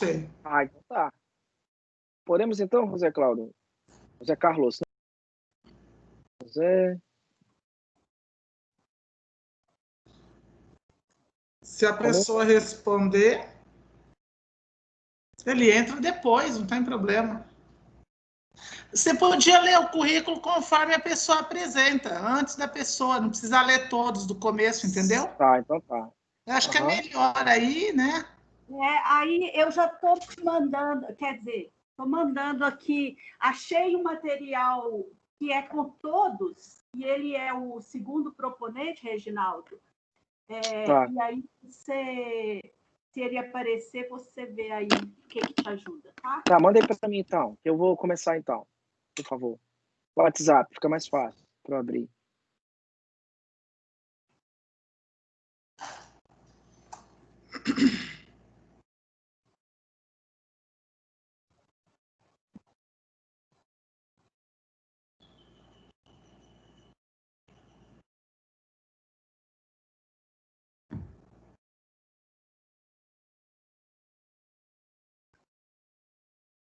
você. Ah, então tá. Podemos então, José Cláudio? José Carlos, né? José... Se a pessoa responder, ele entra depois, não tem problema. Você podia ler o currículo conforme a pessoa apresenta, antes da pessoa, não precisa ler todos do começo, entendeu? Tá, então tá. Eu acho que é melhor aí, né? Aí eu já estou mandando, quer dizer, estou mandando aqui, achei um material que é com todos, e ele é o segundo proponente, Reginaldo. Tá. E aí, se ele aparecer, você vê aí o que te ajuda, tá? Tá, manda aí para mim então. Eu vou começar então, por favor. WhatsApp, fica mais fácil para eu abrir.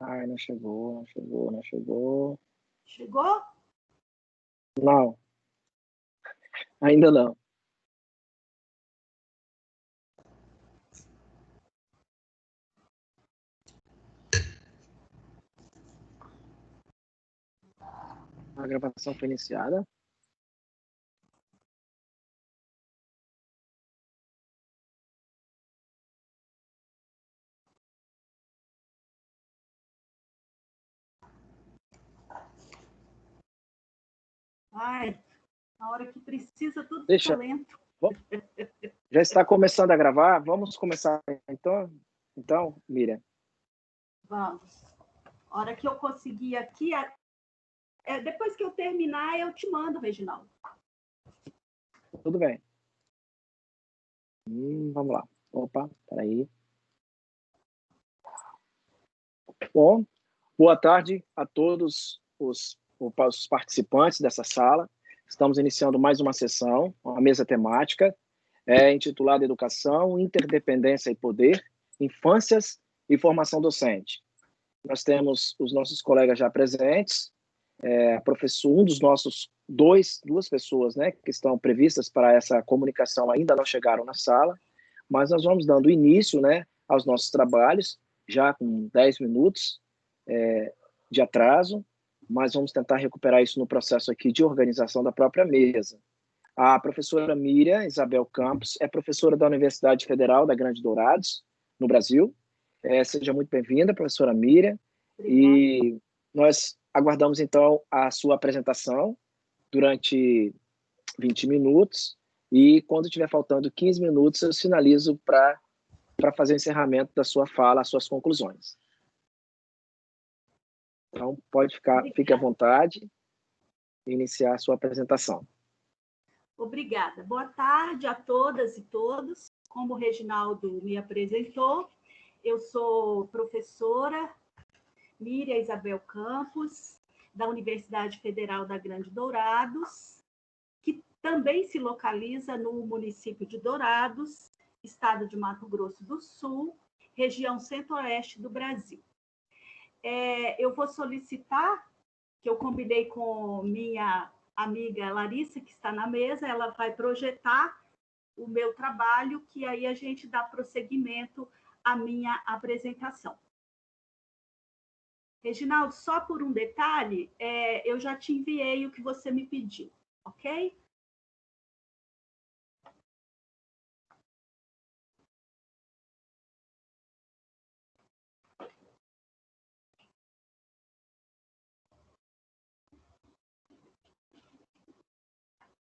Ai, não chegou, não chegou, não chegou. Chegou? Não. Ainda não. A gravação foi iniciada. Ai, na hora que precisa, tudo Deixa. fica lento. Já está começando a gravar? Vamos começar então, Miriam. Vamos. A hora que eu conseguir aqui, depois que eu terminar, eu te mando, Reginaldo. Tudo bem. Vamos lá. Opa, peraí. Bom, boa tarde a todos os participantes dessa sala. Estamos iniciando mais uma sessão, uma mesa temática, intitulada Educação, Interdependência e Poder, Infâncias e Formação Docente. Nós temos os nossos colegas já presentes, um dos nossos duas pessoas, né, que estão previstas para essa comunicação ainda não chegaram na sala, mas nós vamos dando início, né, aos nossos trabalhos, já com 10 minutos de atraso, mas vamos tentar recuperar isso no processo aqui de organização da própria mesa. A professora Miriam Isabel Campos é professora da Universidade Federal da Grande Dourados, no Brasil. Seja muito bem-vinda, professora Miriam. Obrigada. E nós aguardamos, então, a sua apresentação durante 20 minutos e, quando estiver faltando 15 minutos, eu sinalizo para fazer o encerramento da sua fala, as suas conclusões. Então, fique à vontade e iniciar a sua apresentação. Obrigada. Boa tarde a todas e todos. Como o Reginaldo me apresentou, eu sou professora Miriam Isabel Campos, da Universidade Federal da Grande Dourados, que também se localiza no município de Dourados, estado de Mato Grosso do Sul, região centro-oeste do Brasil. Eu vou solicitar, que eu combinei com minha amiga Larissa, que está na mesa, ela vai projetar o meu trabalho, que aí a gente dá prosseguimento à minha apresentação. Reginaldo, só por um detalhe, eu já te enviei o que você me pediu, ok?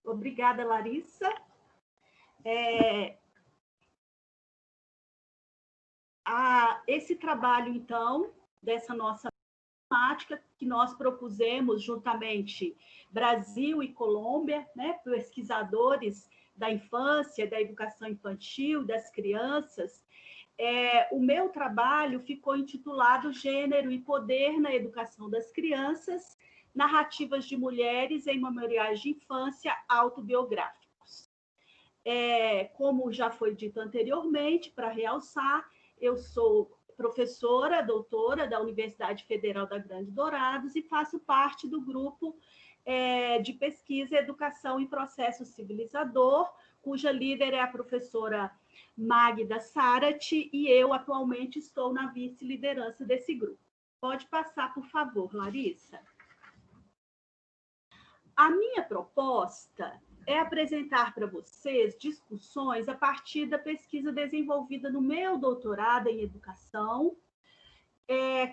Obrigada, Larissa. Esse trabalho, então, dessa nossa temática, que nós propusemos juntamente Brasil e Colômbia, né, pesquisadores da infância, da educação infantil, das crianças, o meu trabalho ficou intitulado Gênero e Poder na Educação das Crianças, Narrativas de Mulheres em Memoriais de Infância Autobiográficos. Como já foi dito anteriormente, para realçar, eu sou professora, doutora da Universidade Federal da Grande Dourados e faço parte do grupo de pesquisa Educação e Processo Civilizador, cuja líder é a professora Magda Sarati, e eu atualmente estou na vice-liderança desse grupo. Pode passar, por favor, Larissa. A minha proposta é apresentar para vocês discussões a partir da pesquisa desenvolvida no meu doutorado em educação,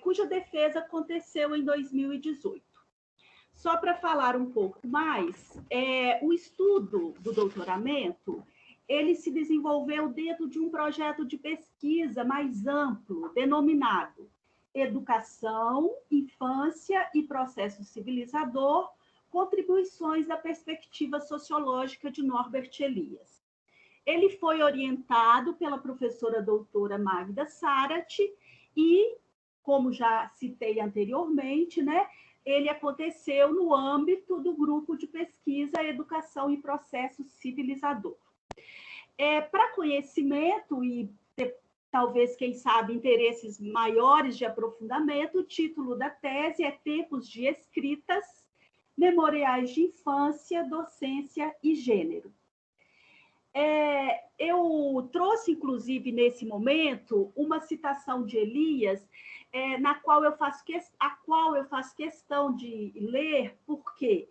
cuja defesa aconteceu em 2018. Só para falar um pouco mais, o estudo do doutoramento, ele se desenvolveu dentro de um projeto de pesquisa mais amplo, denominado Educação, Infância e Processo Civilizador, Contribuições da Perspectiva Sociológica de Norbert Elias. Ele foi orientado pela professora doutora Magda Sarati e, como já citei anteriormente, né, ele aconteceu no âmbito do grupo de pesquisa Educação e Processo Civilizador. Para conhecimento e talvez, quem sabe, interesses maiores de aprofundamento, o título da tese é Tempos de Escritas, Memoriais de Infância, Docência e Gênero. Eu trouxe, inclusive, nesse momento, uma citação de Elias, a qual eu faço questão de ler, porque,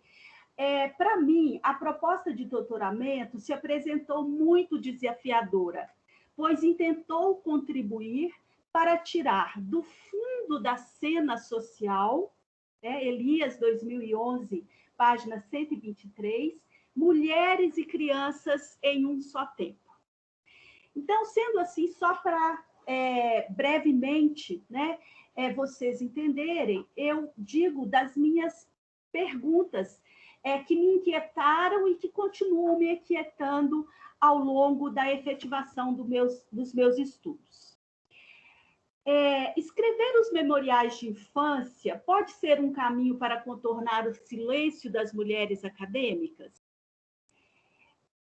para mim, a proposta de doutoramento se apresentou muito desafiadora, pois intentou contribuir para tirar do fundo da cena social, Elias, 2011, página 123, mulheres e crianças em um só tempo. Então, sendo assim, só para brevemente, né, vocês entenderem, eu digo das minhas perguntas que me inquietaram e que continuam me inquietando ao longo da efetivação dos meus estudos. Escrever os memoriais de infância pode ser um caminho para contornar o silêncio das mulheres acadêmicas?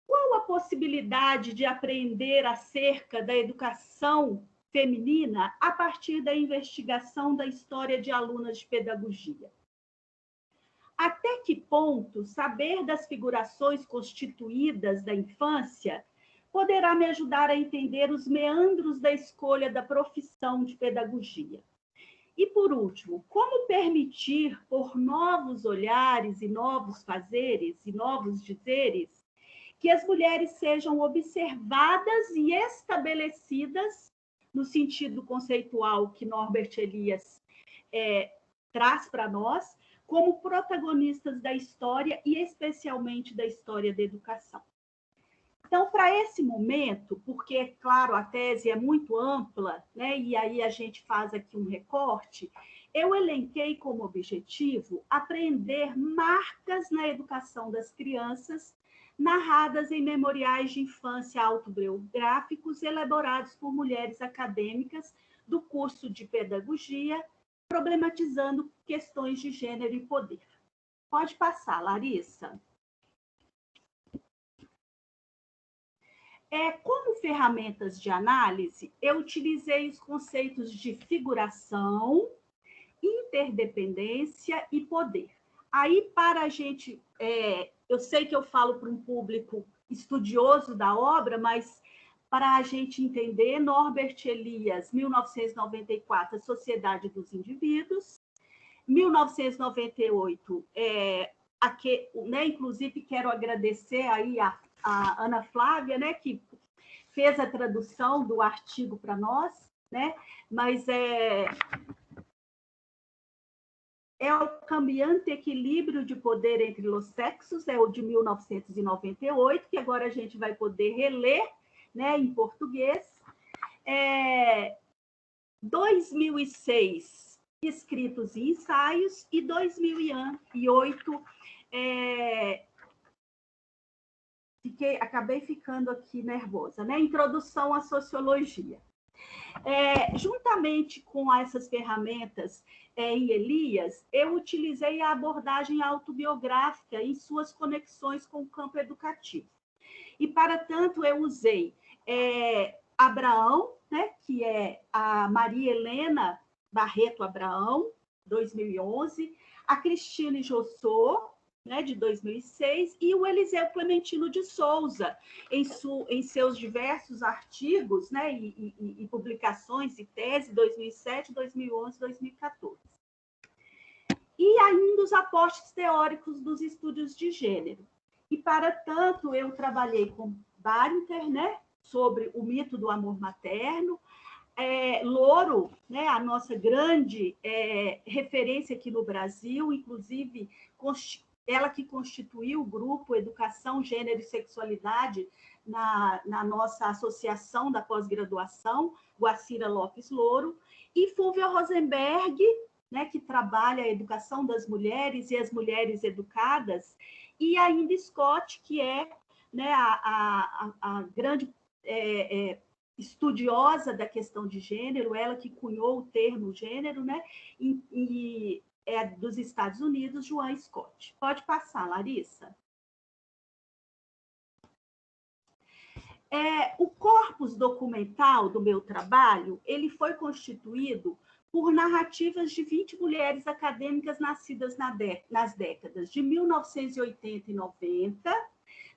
Qual a possibilidade de aprender acerca da educação feminina a partir da investigação da história de alunas de pedagogia? Até que ponto saber das figurações constituídas da infância poderá me ajudar a entender os meandros da escolha da profissão de pedagogia? E, por último, como permitir, por novos olhares e novos fazeres e novos dizeres, que as mulheres sejam observadas e estabelecidas no sentido conceitual que Norbert Elias traz para nós, como protagonistas da história e especialmente da história da educação. Então, para esse momento, porque, claro, a tese é muito ampla, né, e aí a gente faz aqui um recorte, eu elenquei como objetivo apreender marcas na educação das crianças narradas em memoriais de infância autobiográficos elaborados por mulheres acadêmicas do curso de pedagogia, problematizando questões de gênero e poder. Pode passar, Larissa. Como ferramentas de análise, eu utilizei os conceitos de figuração, interdependência e poder. Aí, para a gente... eu sei que eu falo para um público estudioso da obra, mas para a gente entender, Norbert Elias, 1994, A Sociedade dos Indivíduos, 1998, inclusive quero agradecer aí a Ana Flávia, né, que fez a tradução do artigo para nós, né, mas o cambiante equilíbrio de poder entre os sexos, é o de 1998, que agora a gente vai poder reler, né, em português. 2006, Escritos e Ensaios, e 2008, acabei ficando aqui nervosa, né? Introdução à Sociologia. Juntamente com essas ferramentas em Elias, eu utilizei a abordagem autobiográfica em suas conexões com o campo educativo. E, para tanto, eu usei Abraão, né, que é a Maria Helena Barreto Abraão, 2011, a Cristine Jossô, né, de 2006, e o Eliseu Clementino de Souza, em seus diversos artigos, né, e publicações e tese, 2007, 2011, 2014. E ainda os aportes teóricos dos estudos de gênero. E, para tanto, eu trabalhei com Barinter, né, sobre o mito do amor materno, Louro, né, a nossa grande referência aqui no Brasil, inclusive ela que constituiu o grupo Educação, Gênero e Sexualidade na nossa associação da pós-graduação, Guacira Lopes Louro, e Fúvia Rosenberg, né, que trabalha a educação das mulheres e as mulheres educadas, e a Indy Scott, que é, né, a grande estudiosa da questão de gênero, ela que cunhou o termo gênero, né, e é dos Estados Unidos, Joan Scott. Pode passar, Larissa. O corpus documental do meu trabalho, ele foi constituído por narrativas de 20 mulheres acadêmicas nascidas nas décadas de 1980 e 90,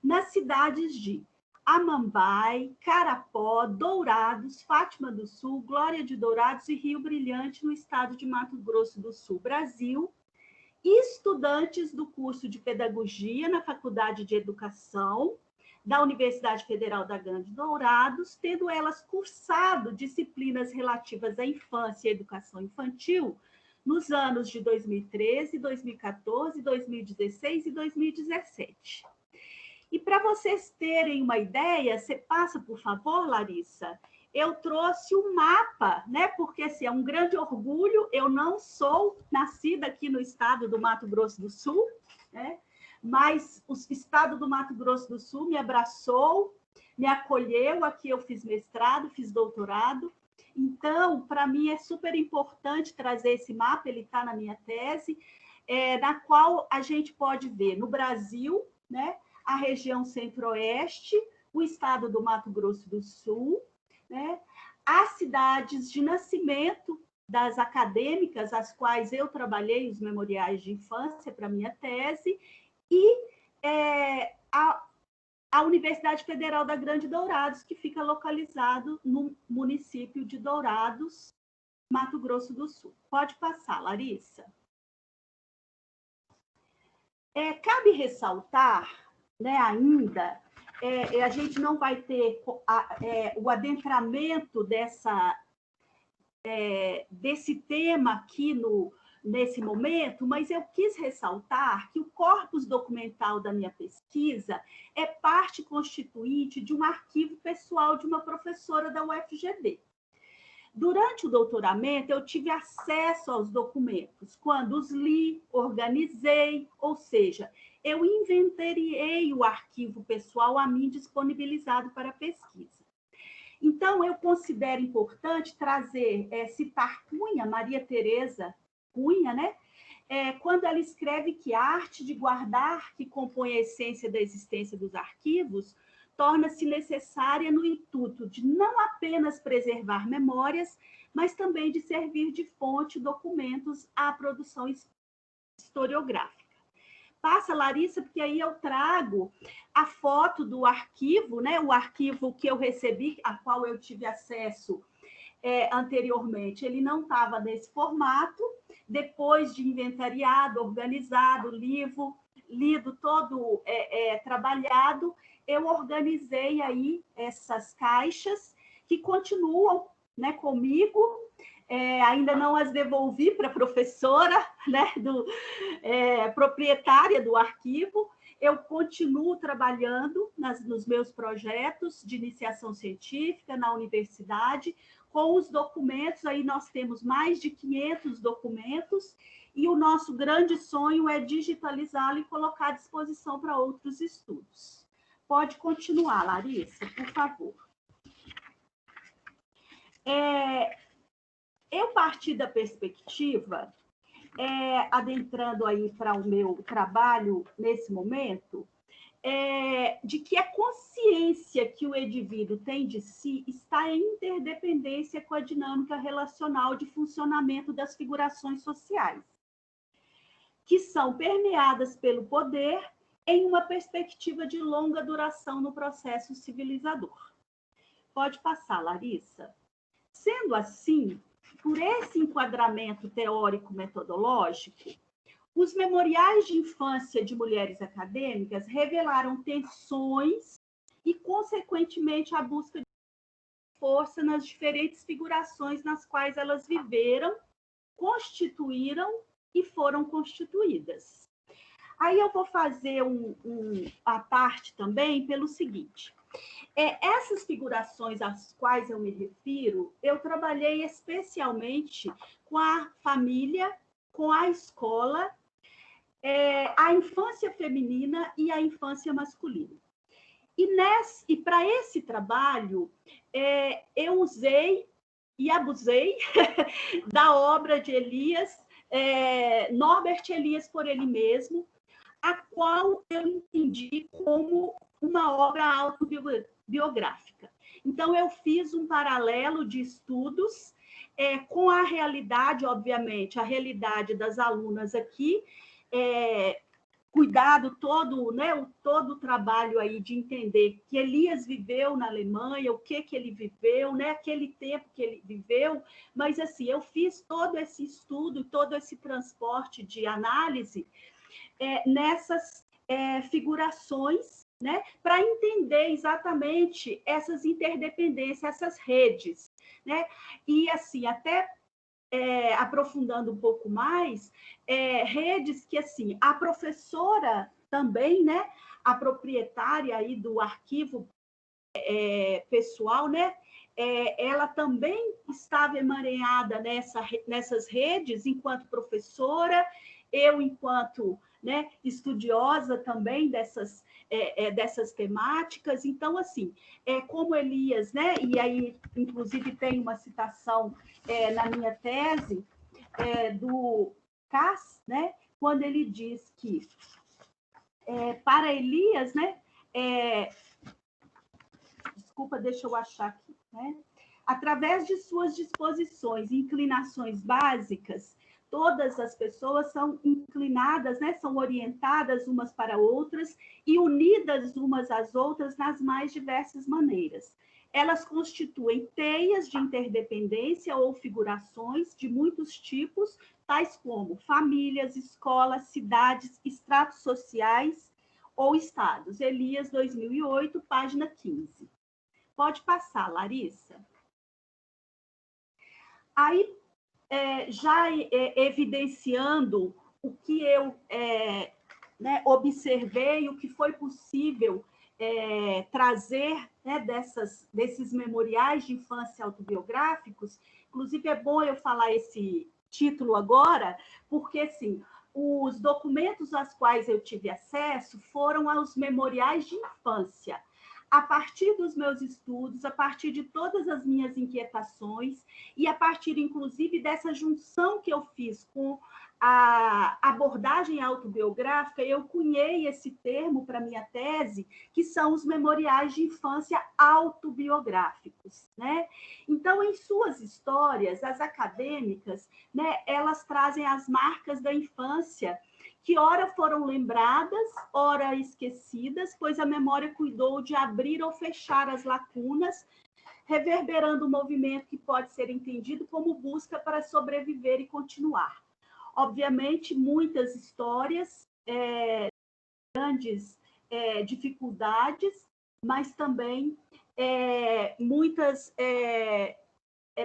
nas cidades de Amambai, Carapó, Dourados, Fátima do Sul, Glória de Dourados e Rio Brilhante, no estado de Mato Grosso do Sul, Brasil, e estudantes do curso de Pedagogia na Faculdade de Educação da Universidade Federal da Grande Dourados, tendo elas cursado disciplinas relativas à infância e educação infantil nos anos de 2013, 2014, 2016 e 2017. E para vocês terem uma ideia, você passa, por favor, Larissa, eu trouxe um mapa, né? Porque assim, é um grande orgulho, eu não sou nascida aqui no estado do Mato Grosso do Sul, né? Mas o estado do Mato Grosso do Sul me abraçou, me acolheu, aqui eu fiz mestrado, fiz doutorado. Então, para mim é super importante trazer esse mapa, ele está na minha tese, na qual a gente pode ver no Brasil, né, a região centro-oeste, o estado do Mato Grosso do Sul, né, as cidades de nascimento das acadêmicas, as quais eu trabalhei os memoriais de infância para minha tese, e a Universidade Federal da Grande Dourados, que fica localizado no município de Dourados, Mato Grosso do Sul. Pode passar, Larissa. Cabe ressaltar, né, ainda, a gente não vai ter o adentramento desse tema aqui nesse momento, mas eu quis ressaltar que o corpus documental da minha pesquisa é parte constituinte de um arquivo pessoal de uma professora da UFGD. Durante o doutoramento, eu tive acesso aos documentos, quando os li, organizei, ou seja, eu inventariei o arquivo pessoal a mim disponibilizado para pesquisa. Então, eu considero importante citar Cunha, Maria Tereza Cunha, né? Quando ela escreve que a arte de guardar, que compõe a essência da existência dos arquivos, torna-se necessária no intuito de não apenas preservar memórias, mas também de servir de fonte documentos à produção historiográfica. Passa, Larissa, porque aí eu trago a foto do arquivo, né? O arquivo que eu recebi, a qual eu tive acesso anteriormente, ele não estava nesse formato. Depois de inventariado, organizado, lido todo trabalhado, eu organizei aí essas caixas que continuam, né, comigo. Ainda não as devolvi para a professora, né, proprietária do arquivo. Eu continuo trabalhando nos meus projetos de iniciação científica na universidade, com os documentos. Aí nós temos mais de 500 documentos, e o nosso grande sonho é digitalizá-lo e colocar à disposição para outros estudos. Pode continuar, Larissa, por favor. Eu parti da perspectiva, adentrando aí para o meu trabalho nesse momento, de que a consciência que o indivíduo tem de si está em interdependência com a dinâmica relacional de funcionamento das figurações sociais, que são permeadas pelo poder em uma perspectiva de longa duração no processo civilizador. Pode passar, Larissa. Sendo assim, por esse enquadramento teórico-metodológico, os memoriais de infância de mulheres acadêmicas revelaram tensões e, consequentemente, a busca de força nas diferentes figurações nas quais elas viveram, constituíram e foram constituídas. Aí eu vou fazer a parte também pelo seguinte. Essas figurações às quais eu me refiro, eu trabalhei especialmente com a família, com a escola, a infância feminina e a infância masculina. E para esse trabalho, eu usei e abusei da obra de Elias, Norbert Elias por ele mesmo, a qual eu entendi como uma obra autobiográfica. Então, eu fiz um paralelo de estudos com a realidade, obviamente, a realidade das alunas aqui, cuidado todo, né, todo o trabalho aí de entender que Elias viveu na Alemanha, o que ele viveu, né, aquele tempo que ele viveu, mas assim, eu fiz todo esse estudo, todo esse transporte de análise nessas figurações, né, para entender exatamente essas interdependências, essas redes, né, e assim, até aprofundando um pouco mais, redes que, assim, a professora também, né, a proprietária aí do arquivo pessoal, né, ela também estava emaranhada nessas redes enquanto professora, eu enquanto, né, estudiosa também dessas temáticas. Então, assim, como Elias, né, e aí, inclusive, tem uma citação na minha tese do Cass, né, quando ele diz que, para Elias, né, desculpa, deixa eu achar aqui, né, através de suas disposições e inclinações básicas, todas as pessoas são inclinadas, né, são orientadas umas para outras e unidas umas às outras nas mais diversas maneiras. Elas constituem teias de interdependência ou figurações de muitos tipos, tais como famílias, escolas, cidades, estratos sociais ou estados. Elias, 2008, página 15. Pode passar, Larissa. Aí, já evidenciando o que eu né, observei, o que foi possível trazer, né, desses memoriais de infância autobiográficos. Inclusive, é bom eu falar esse título agora, porque, assim, os documentos aos quais eu tive acesso foram aos memoriais de infância. A partir dos meus estudos, a partir de todas as minhas inquietações e a partir, inclusive, dessa junção que eu fiz com a abordagem autobiográfica, eu cunhei esse termo para minha tese, que são os memoriais de infância autobiográficos, né? Então, em suas histórias, as acadêmicas, né, elas trazem as marcas da infância, que ora foram lembradas, ora esquecidas, pois a memória cuidou de abrir ou fechar as lacunas, reverberando um movimento que pode ser entendido como busca para sobreviver e continuar. Obviamente, muitas histórias, grandes dificuldades, mas também muitas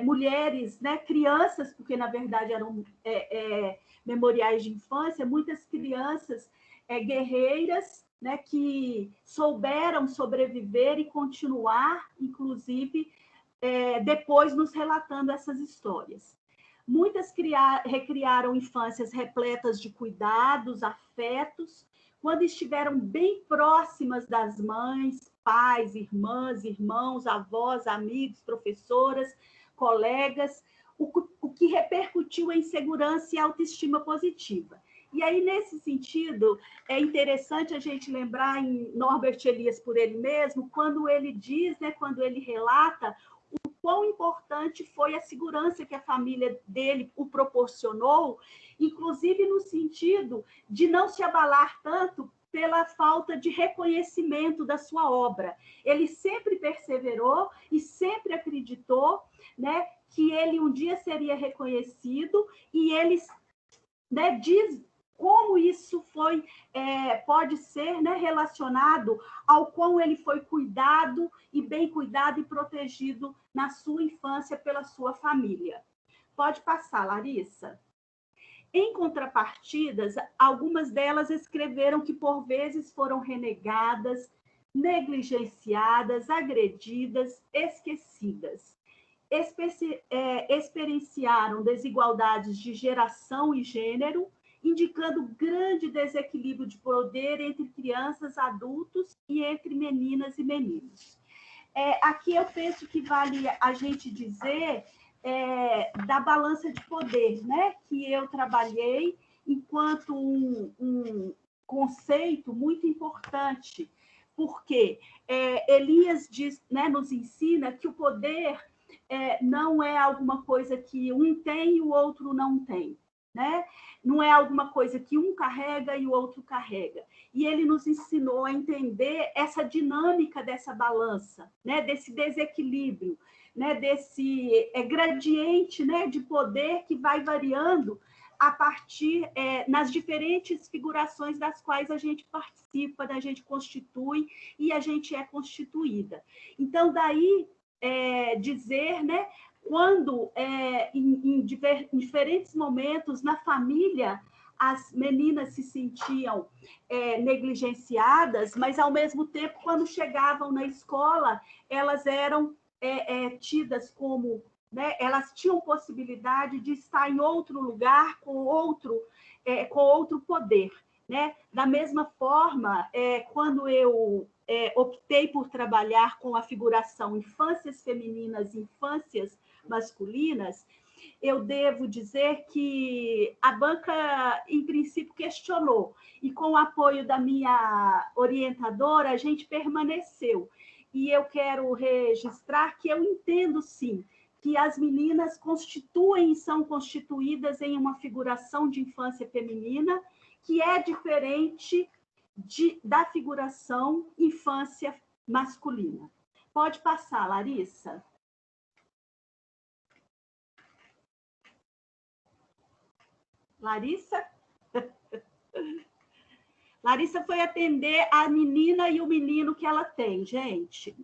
mulheres, né, crianças, porque na verdade eram memoriais de infância, muitas crianças guerreiras, né, que souberam sobreviver e continuar, inclusive, depois nos relatando essas histórias. Muitas recriaram infâncias repletas de cuidados, afetos, quando estiveram bem próximas das mães, pais, irmãs, irmãos, avós, amigos, professoras, colegas, o que repercutiu em segurança e autoestima positiva. E aí, nesse sentido, é interessante a gente lembrar em Norbert Elias por ele mesmo, quando ele diz, né, quando ele relata o quão importante foi a segurança que a família dele o proporcionou, inclusive no sentido de não se abalar tanto pela falta de reconhecimento da sua obra. Ele sempre perseverou e sempre acreditou, né, que ele um dia seria reconhecido, e ele, né, diz como isso foi, pode ser, né, relacionado ao quão ele foi cuidado e bem cuidado e protegido na sua infância pela sua família. Pode passar, Larissa. Em contrapartidas, algumas delas escreveram que, por vezes, foram renegadas, negligenciadas, agredidas, esquecidas. Experienciaram desigualdades de geração e gênero, indicando grande desequilíbrio de poder entre crianças, adultos e entre meninas e meninos. Aqui eu penso que vale a gente dizer da balança de poder, né, que eu trabalhei enquanto um conceito muito importante, porque Elias diz, né, nos ensina que o poder não é alguma coisa que um tem e o outro não tem, né? Não é alguma coisa que um carrega e o outro carrega. E ele nos ensinou a entender essa dinâmica dessa balança, né, desse desequilíbrio, né, desse gradiente, né, de poder que vai variando a partir nas diferentes figurações das quais a gente participa, a gente constitui e a gente é constituída. Então, daí dizer, né, quando em diferentes momentos na família as meninas se sentiam negligenciadas, mas ao mesmo tempo, quando chegavam na escola, elas eram tidas como, né, elas tinham possibilidade de estar em outro lugar com outro poder, né? Da mesma forma, quando eu optei por trabalhar com a figuração infâncias femininas, infâncias masculinas, eu devo dizer que a banca, em princípio, questionou, e com o apoio da minha orientadora, a gente permaneceu. E eu quero registrar que eu entendo, sim, que as meninas constituem e são constituídas em uma figuração de infância feminina que é diferente da figuração infância masculina. Pode passar, Larissa. Larissa? Larissa foi atender a menina e o menino que ela tem, gente.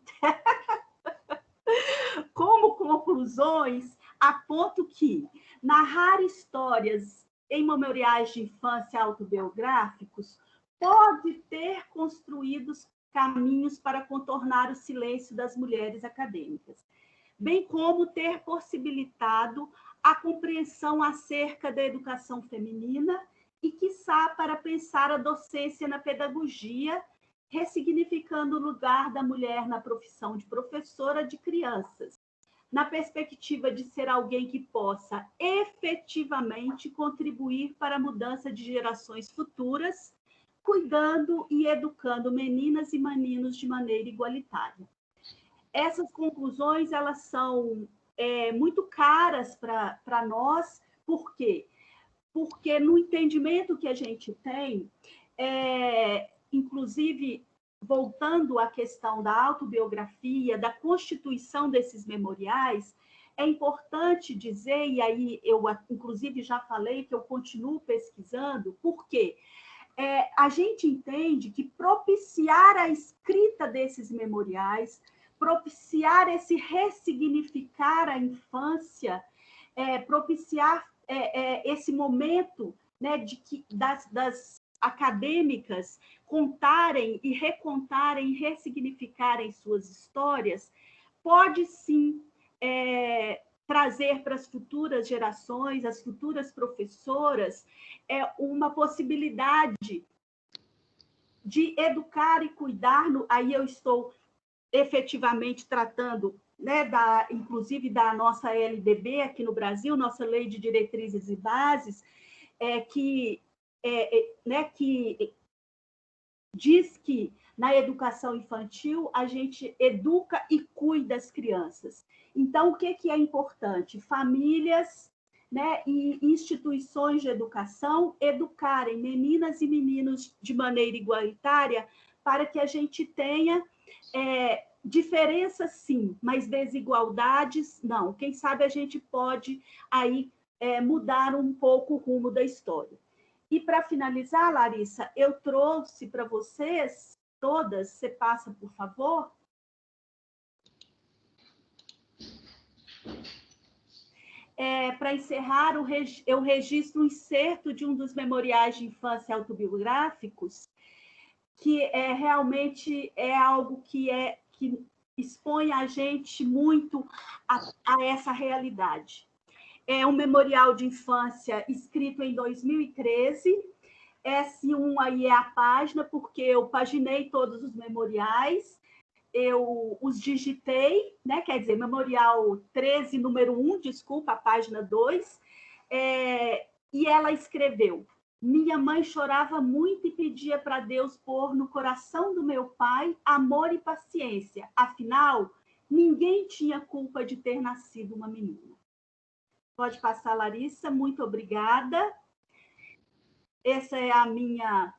Como conclusões, aponto que narrar histórias em memoriais de infância autobiográficos pode ter construído caminhos para contornar o silêncio das mulheres acadêmicas, bem como ter possibilitado a compreensão acerca da educação feminina e, quiçá, para pensar a docência na pedagogia, ressignificando o lugar da mulher na profissão de professora de crianças, na perspectiva de ser alguém que possa efetivamente contribuir para a mudança de gerações futuras, cuidando e educando meninas e meninos de maneira igualitária. Essas conclusões, elas são muito caras para nós. Por quê? Porque no entendimento que a gente tem, inclusive voltando à questão da autobiografia, da constituição desses memoriais, é importante dizer, e aí eu inclusive já falei que eu continuo pesquisando, por quê? A gente entende que propiciar a escrita desses memoriais, propiciar esse ressignificar a infância, propiciar esse momento, né, de que das acadêmicas contarem e recontarem, ressignificarem suas histórias, pode sim trazer para as futuras gerações, as futuras professoras, uma possibilidade de educar e cuidar. Aí eu estou efetivamente tratando, né, inclusive da nossa LDB aqui no Brasil, nossa Lei de Diretrizes e Bases, que né, que diz que na educação infantil a gente educa e cuida das crianças. Então, o que é importante? Famílias, né, e instituições de educação educarem meninas e meninos de maneira igualitária para que a gente tenha diferenças, sim, mas desigualdades, não. Quem sabe a gente pode aí mudar um pouco o rumo da história. E, para finalizar, Larissa, eu trouxe para vocês todas, você passa, por favor? Para encerrar, eu registro um excerto de um dos memoriais de infância autobiográficos, que realmente é algo que expõe a gente muito a essa realidade. É um memorial de infância escrito em 2013. S1 aí é a página, porque eu paginei todos os memoriais, eu os digitei, né? Quer dizer, memorial 13, número 1, desculpa, a página 2, e ela escreveu: minha mãe chorava muito e pedia para Deus pôr no coração do meu pai amor e paciência, afinal, ninguém tinha culpa de ter nascido uma menina. Pode passar, Larissa, muito obrigada. Essa é a minhas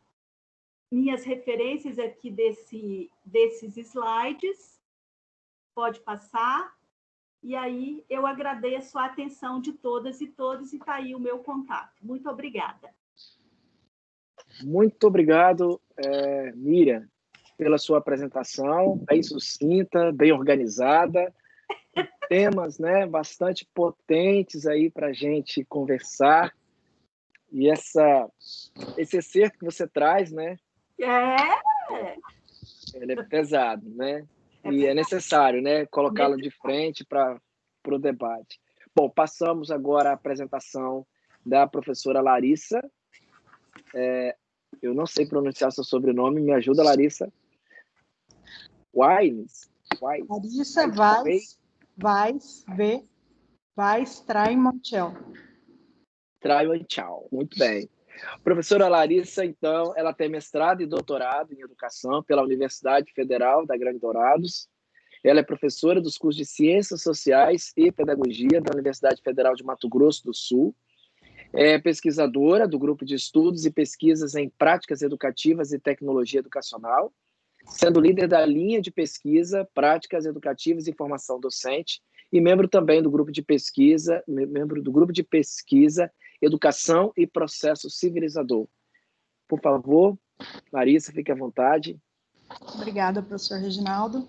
referências aqui desses slides. Pode passar. E aí eu agradeço a atenção de todas e todos, e está aí o meu contato. Muito obrigada. Muito obrigado, Miriam, pela sua apresentação, bem sucinta, bem organizada, temas, né, bastante potentes aí para a gente conversar. E esse excerto que você traz, né? Ele é pesado, né? E é necessário, né, colocá-lo de frente para o debate. Bom, passamos agora à apresentação da professora Larissa. Eu não sei pronunciar seu sobrenome, me ajuda, Larissa. Larissa Weiss Traimontiel. Muito bem. Professora Larissa, então, ela tem mestrado e doutorado em educação pela Universidade Federal da Grande Dourados. Ela é professora dos cursos de Ciências Sociais e Pedagogia da Universidade Federal de Mato Grosso do Sul. É pesquisadora do Grupo de Estudos e Pesquisas em Práticas Educativas e Tecnologia Educacional, sendo líder da linha de pesquisa, Práticas Educativas e Formação Docente, e membro também do grupo de pesquisa, Educação e Processo Civilizador. Por favor, Larissa, fique à vontade. Obrigada, professor Reginaldo.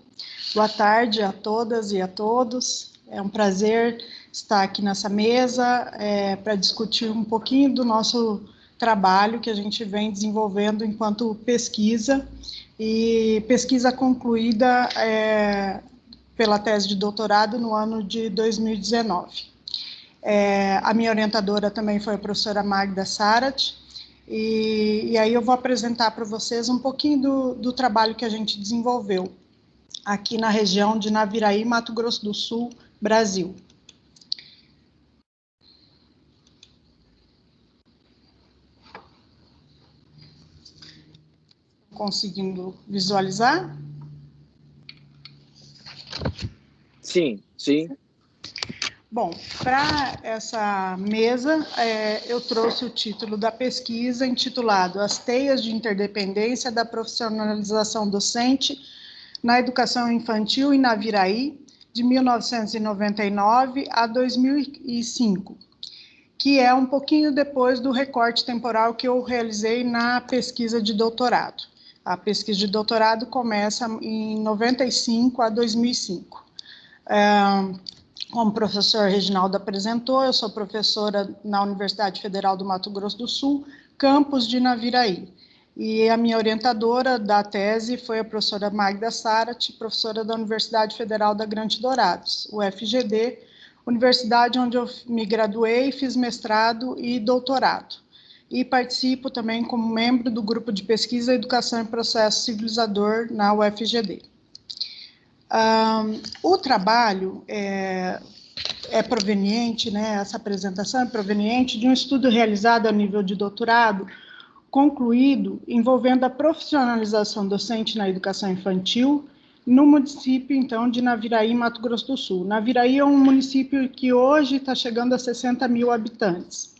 Boa tarde a todas e a todos. É um prazer estar aqui nessa mesa para discutir um pouquinho do nosso trabalho que a gente vem desenvolvendo enquanto pesquisa, e pesquisa concluída pela tese de doutorado no ano de 2019. A minha orientadora também foi a professora Magda Sarat, e aí eu vou apresentar para vocês um pouquinho do trabalho que a gente desenvolveu aqui na região de Naviraí, Mato Grosso do Sul, Brasil. Conseguindo visualizar? Sim. Bom, para essa mesa, eu trouxe o título da pesquisa intitulado As Teias de Interdependência da Profissionalização Docente na Educação Infantil em Naviraí, de 1999 a 2005, que é um pouquinho depois do recorte temporal que eu realizei na pesquisa de doutorado. A pesquisa de doutorado começa em 95 a 2005. Como o professor Reginaldo apresentou, eu sou professora na Universidade Federal do Mato Grosso do Sul, campus de Naviraí. E a minha orientadora da tese foi a professora Magda Sarat, professora da Universidade Federal da Grande Dourados, UFGD, universidade onde eu me graduei, fiz mestrado e doutorado. E participo também como membro do grupo de pesquisa Educação e Processo Civilizador na UFGD. O trabalho é proveniente, né, essa apresentação é proveniente de um estudo realizado a nível de doutorado concluído envolvendo a profissionalização docente na educação infantil no município, então, de Naviraí, Mato Grosso do Sul. Naviraí é um município que hoje está chegando a 60 mil habitantes.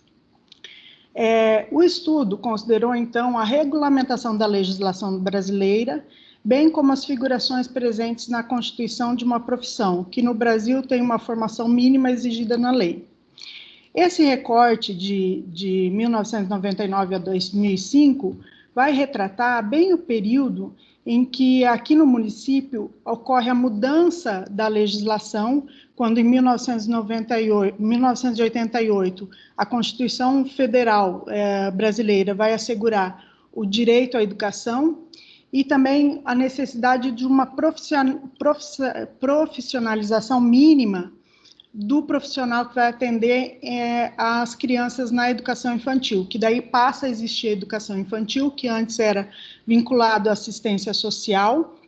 O estudo considerou, então, a regulamentação da legislação brasileira, bem como as figurações presentes na constituição de uma profissão, que no Brasil tem uma formação mínima exigida na lei. Esse recorte de 1999 a 2005 vai retratar bem o período em que aqui no município ocorre a mudança da legislação, quando em 1988 a Constituição Federal brasileira vai assegurar o direito à educação e também a necessidade de uma profissionalização mínima do profissional que vai atender as crianças na educação infantil, que daí passa a existir a educação infantil, que antes era vinculado à assistência social,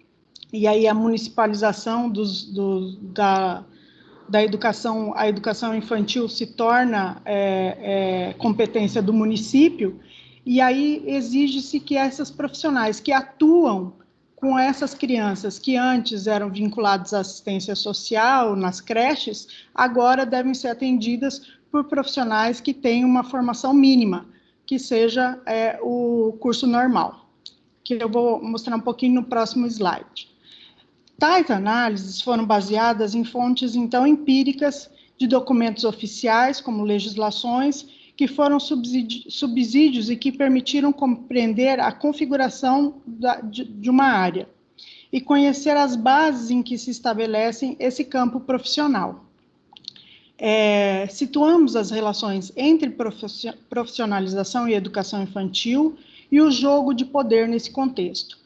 e aí a municipalização da educação, a educação infantil se torna competência do município, e aí exige-se que essas profissionais que atuam com essas crianças que antes eram vinculadas à assistência social, nas creches, agora devem ser atendidas por profissionais que têm uma formação mínima, que seja o curso normal, que eu vou mostrar um pouquinho no próximo slide. Tais análises foram baseadas em fontes, então, empíricas de documentos oficiais, como legislações, que foram subsídios e que permitiram compreender a configuração de uma área e conhecer as bases em que se estabelecem esse campo profissional. Situamos as relações entre profissionalização e educação infantil e o jogo de poder nesse contexto.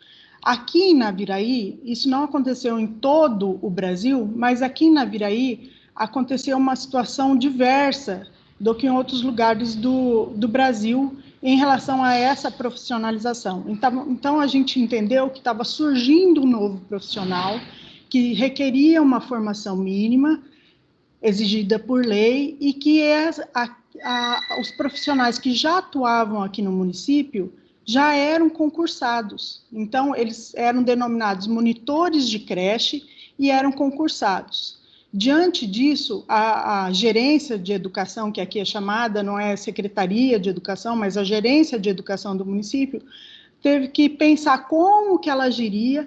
Aqui em Naviraí, isso não aconteceu em todo o Brasil, mas aqui em Naviraí aconteceu uma situação diversa do que em outros lugares do Brasil em relação a essa profissionalização. Então, a gente entendeu que estava surgindo um novo profissional que requeria uma formação mínima, exigida por lei, e que os profissionais que já atuavam aqui no município já eram concursados. Então, eles eram denominados monitores de creche e eram concursados. Diante disso, a gerência de educação, que aqui é chamada, não é Secretaria de Educação, mas a gerência de educação do município, teve que pensar como que ela agiria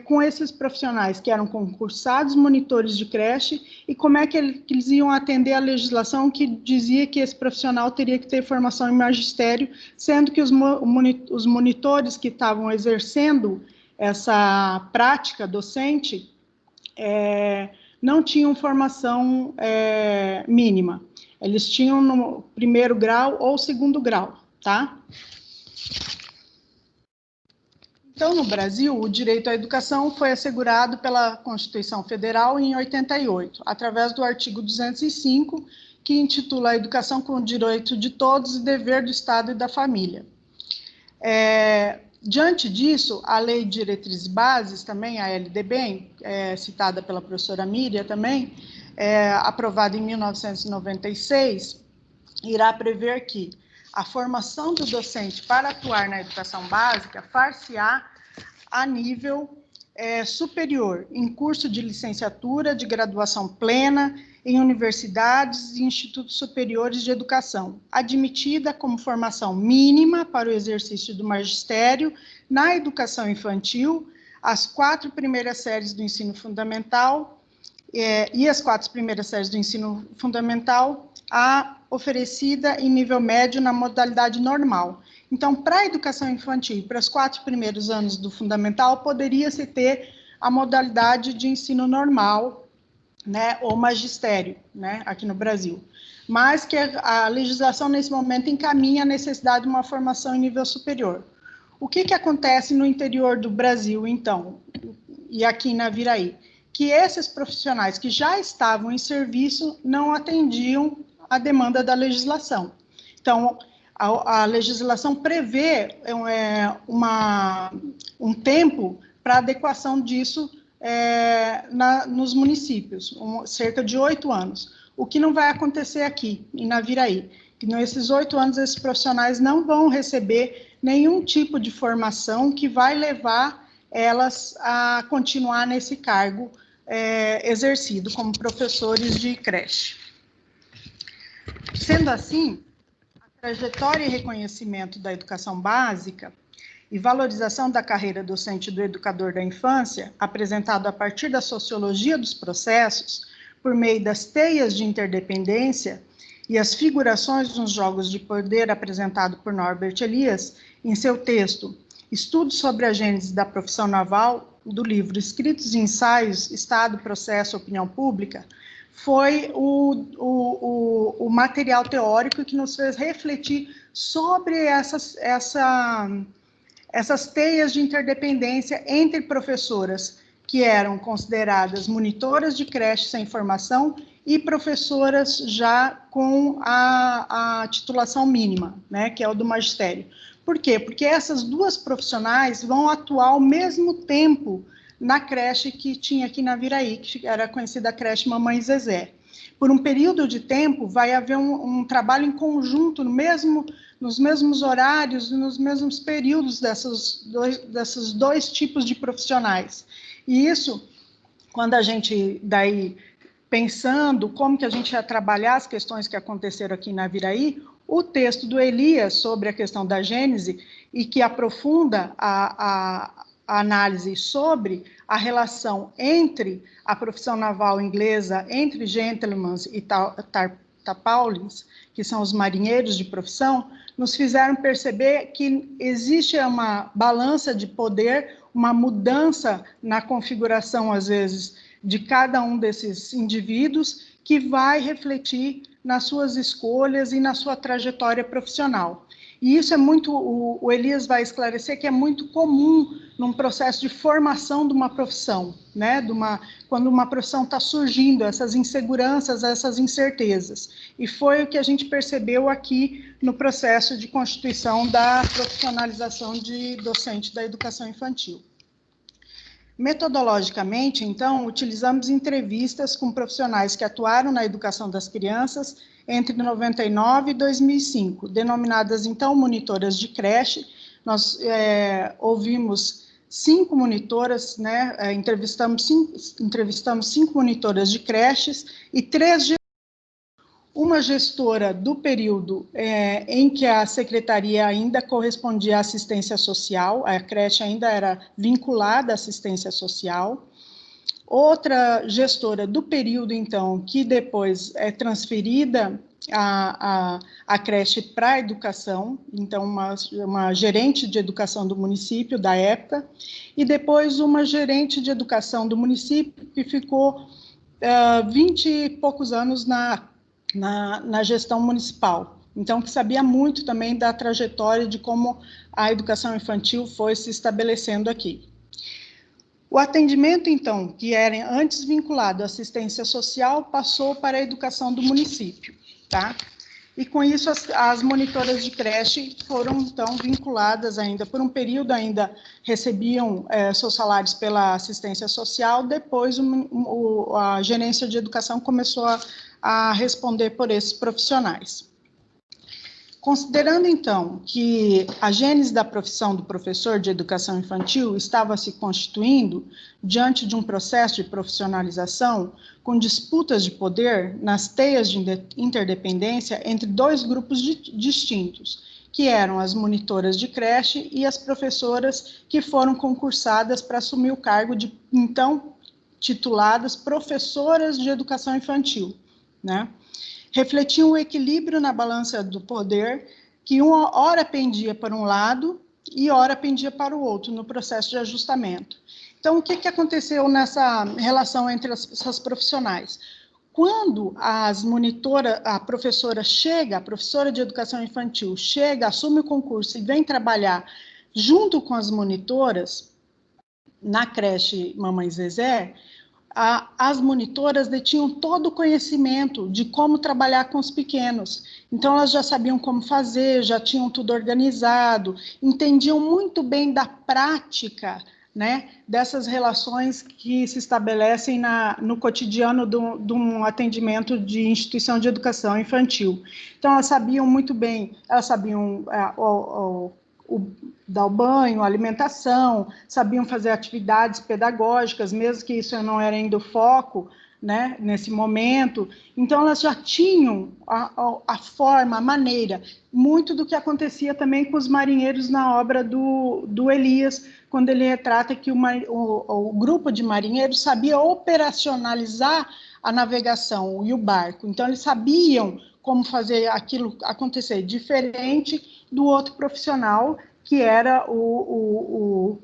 com esses profissionais que eram concursados, monitores de creche, e como é que eles iam atender a legislação que dizia que esse profissional teria que ter formação em magistério, sendo que os monitores que estavam exercendo essa prática docente não tinham formação mínima. Eles tinham no primeiro grau ou segundo grau, tá? Então, no Brasil, o direito à educação foi assegurado pela Constituição Federal em 88, através do artigo 205, que intitula a educação como direito de todos e dever do Estado e da família. Diante disso, a Lei de Diretrizes e Bases, também a LDB, citada pela professora Míria também, aprovada em 1996, irá prever que a formação do docente para atuar na educação básica far-se-á a nível superior, em curso de licenciatura, de graduação plena, em universidades e institutos superiores de educação, admitida como formação mínima para o exercício do magistério na educação infantil, as 4 primeiras séries do ensino fundamental e as 4 primeiras séries do ensino fundamental, oferecida em nível médio na modalidade normal. Então, para a educação infantil, para os 4 primeiros anos do fundamental, poderia-se ter a modalidade de ensino normal, né, ou magistério, né, aqui no Brasil. Mas que a legislação, nesse momento, encaminha a necessidade de uma formação em nível superior. O que acontece no interior do Brasil, então, e aqui em Naviraí? Que esses profissionais que já estavam em serviço não atendiam a demanda da legislação. Então, a legislação prevê um tempo para adequação disso nos municípios, cerca de 8 anos. O que não vai acontecer aqui, em Naviraí, que nesses 8 anos esses profissionais não vão receber nenhum tipo de formação que vai levar elas a continuar nesse cargo exercido como professores de creche. Sendo assim, a trajetória e reconhecimento da educação básica e valorização da carreira docente do educador da infância, apresentado a partir da sociologia dos processos, por meio das teias de interdependência e as figurações nos jogos de poder apresentado por Norbert Elias, em seu texto Estudos sobre a Gênese da Profissão Naval, do livro Escritos e Ensaios, Estado, Processo, Opinião Pública, foi o material teórico que nos fez refletir sobre essas teias de interdependência entre professoras que eram consideradas monitoras de creche sem formação e professoras já com a titulação mínima, né, que é o do magistério. Por quê? Porque essas duas profissionais vão atuar ao mesmo tempo na creche que tinha aqui na Viraí, que era conhecida a creche Mamãe Zezé. Por um período de tempo, vai haver um trabalho em conjunto, nos mesmos horários, nos mesmos períodos desses dois tipos de profissionais. E isso, quando a gente, daí, pensando como que a gente ia trabalhar as questões que aconteceram aqui na Viraí, o texto do Elias sobre a questão da Gênese, e que aprofunda a análise sobre a relação entre a profissão naval inglesa, entre gentlemans e tarpaulins, que são os marinheiros de profissão, nos fizeram perceber que existe uma balança de poder, uma mudança na configuração, às vezes, de cada um desses indivíduos, que vai refletir nas suas escolhas e na sua trajetória profissional. E isso é muito, o Elias vai esclarecer que é muito comum num processo de formação de uma profissão, né? Quando uma profissão está surgindo, essas inseguranças, essas incertezas. E foi o que a gente percebeu aqui no processo de constituição da profissionalização de docente da educação infantil. Metodologicamente, então, utilizamos entrevistas com profissionais que atuaram na educação das crianças entre 99 e 2005, denominadas, então, monitoras de creche. Nós ouvimos 5 monitoras, né, entrevistamos 5 monitoras de creches e 3 uma gestora do período em que a secretaria ainda correspondia à assistência social, a creche ainda era vinculada à assistência social, outra gestora do período, então, que depois é transferida a creche para a educação, então uma gerente de educação do município da época, e depois uma gerente de educação do município que ficou 20 e poucos anos na gestão municipal, então que sabia muito também da trajetória de como a educação infantil foi se estabelecendo aqui. O atendimento, então, que era antes vinculado à assistência social, passou para a educação do município, tá? E com isso as monitoras de creche foram, então, vinculadas ainda, por um período ainda recebiam seus salários pela assistência social, depois a gerência de educação começou a responder por esses profissionais. Considerando, então, que a gênese da profissão do professor de educação infantil estava se constituindo diante de um processo de profissionalização com disputas de poder nas teias de interdependência entre 2 grupos distintos, que eram as monitoras de creche e as professoras que foram concursadas para assumir o cargo de, então, tituladas professoras de educação infantil, né? Refletiam o equilíbrio na balança do poder, que uma hora pendia para um lado e hora pendia para o outro, no processo de ajustamento. Então, o que aconteceu nessa relação entre essas profissionais? Quando a professora chega, a professora de educação infantil chega, assume o concurso e vem trabalhar junto com as monitoras na creche Mamãe Zezé, as monitoras detinham todo o conhecimento de como trabalhar com os pequenos. Então, elas já sabiam como fazer, já tinham tudo organizado, entendiam muito bem da prática, né, dessas relações que se estabelecem no cotidiano de um atendimento de instituição de educação infantil. Então, elas sabiam muito bem, elas sabiam dar o banho, a alimentação, sabiam fazer atividades pedagógicas, mesmo que isso não era ainda o foco, né, nesse momento. Então, elas já tinham a forma, a maneira, muito do que acontecia também com os marinheiros na obra do Elias, quando ele retrata que o grupo de marinheiros sabia operacionalizar a navegação e o barco. Então, eles sabiam como fazer aquilo acontecer, diferente do outro profissional, que era o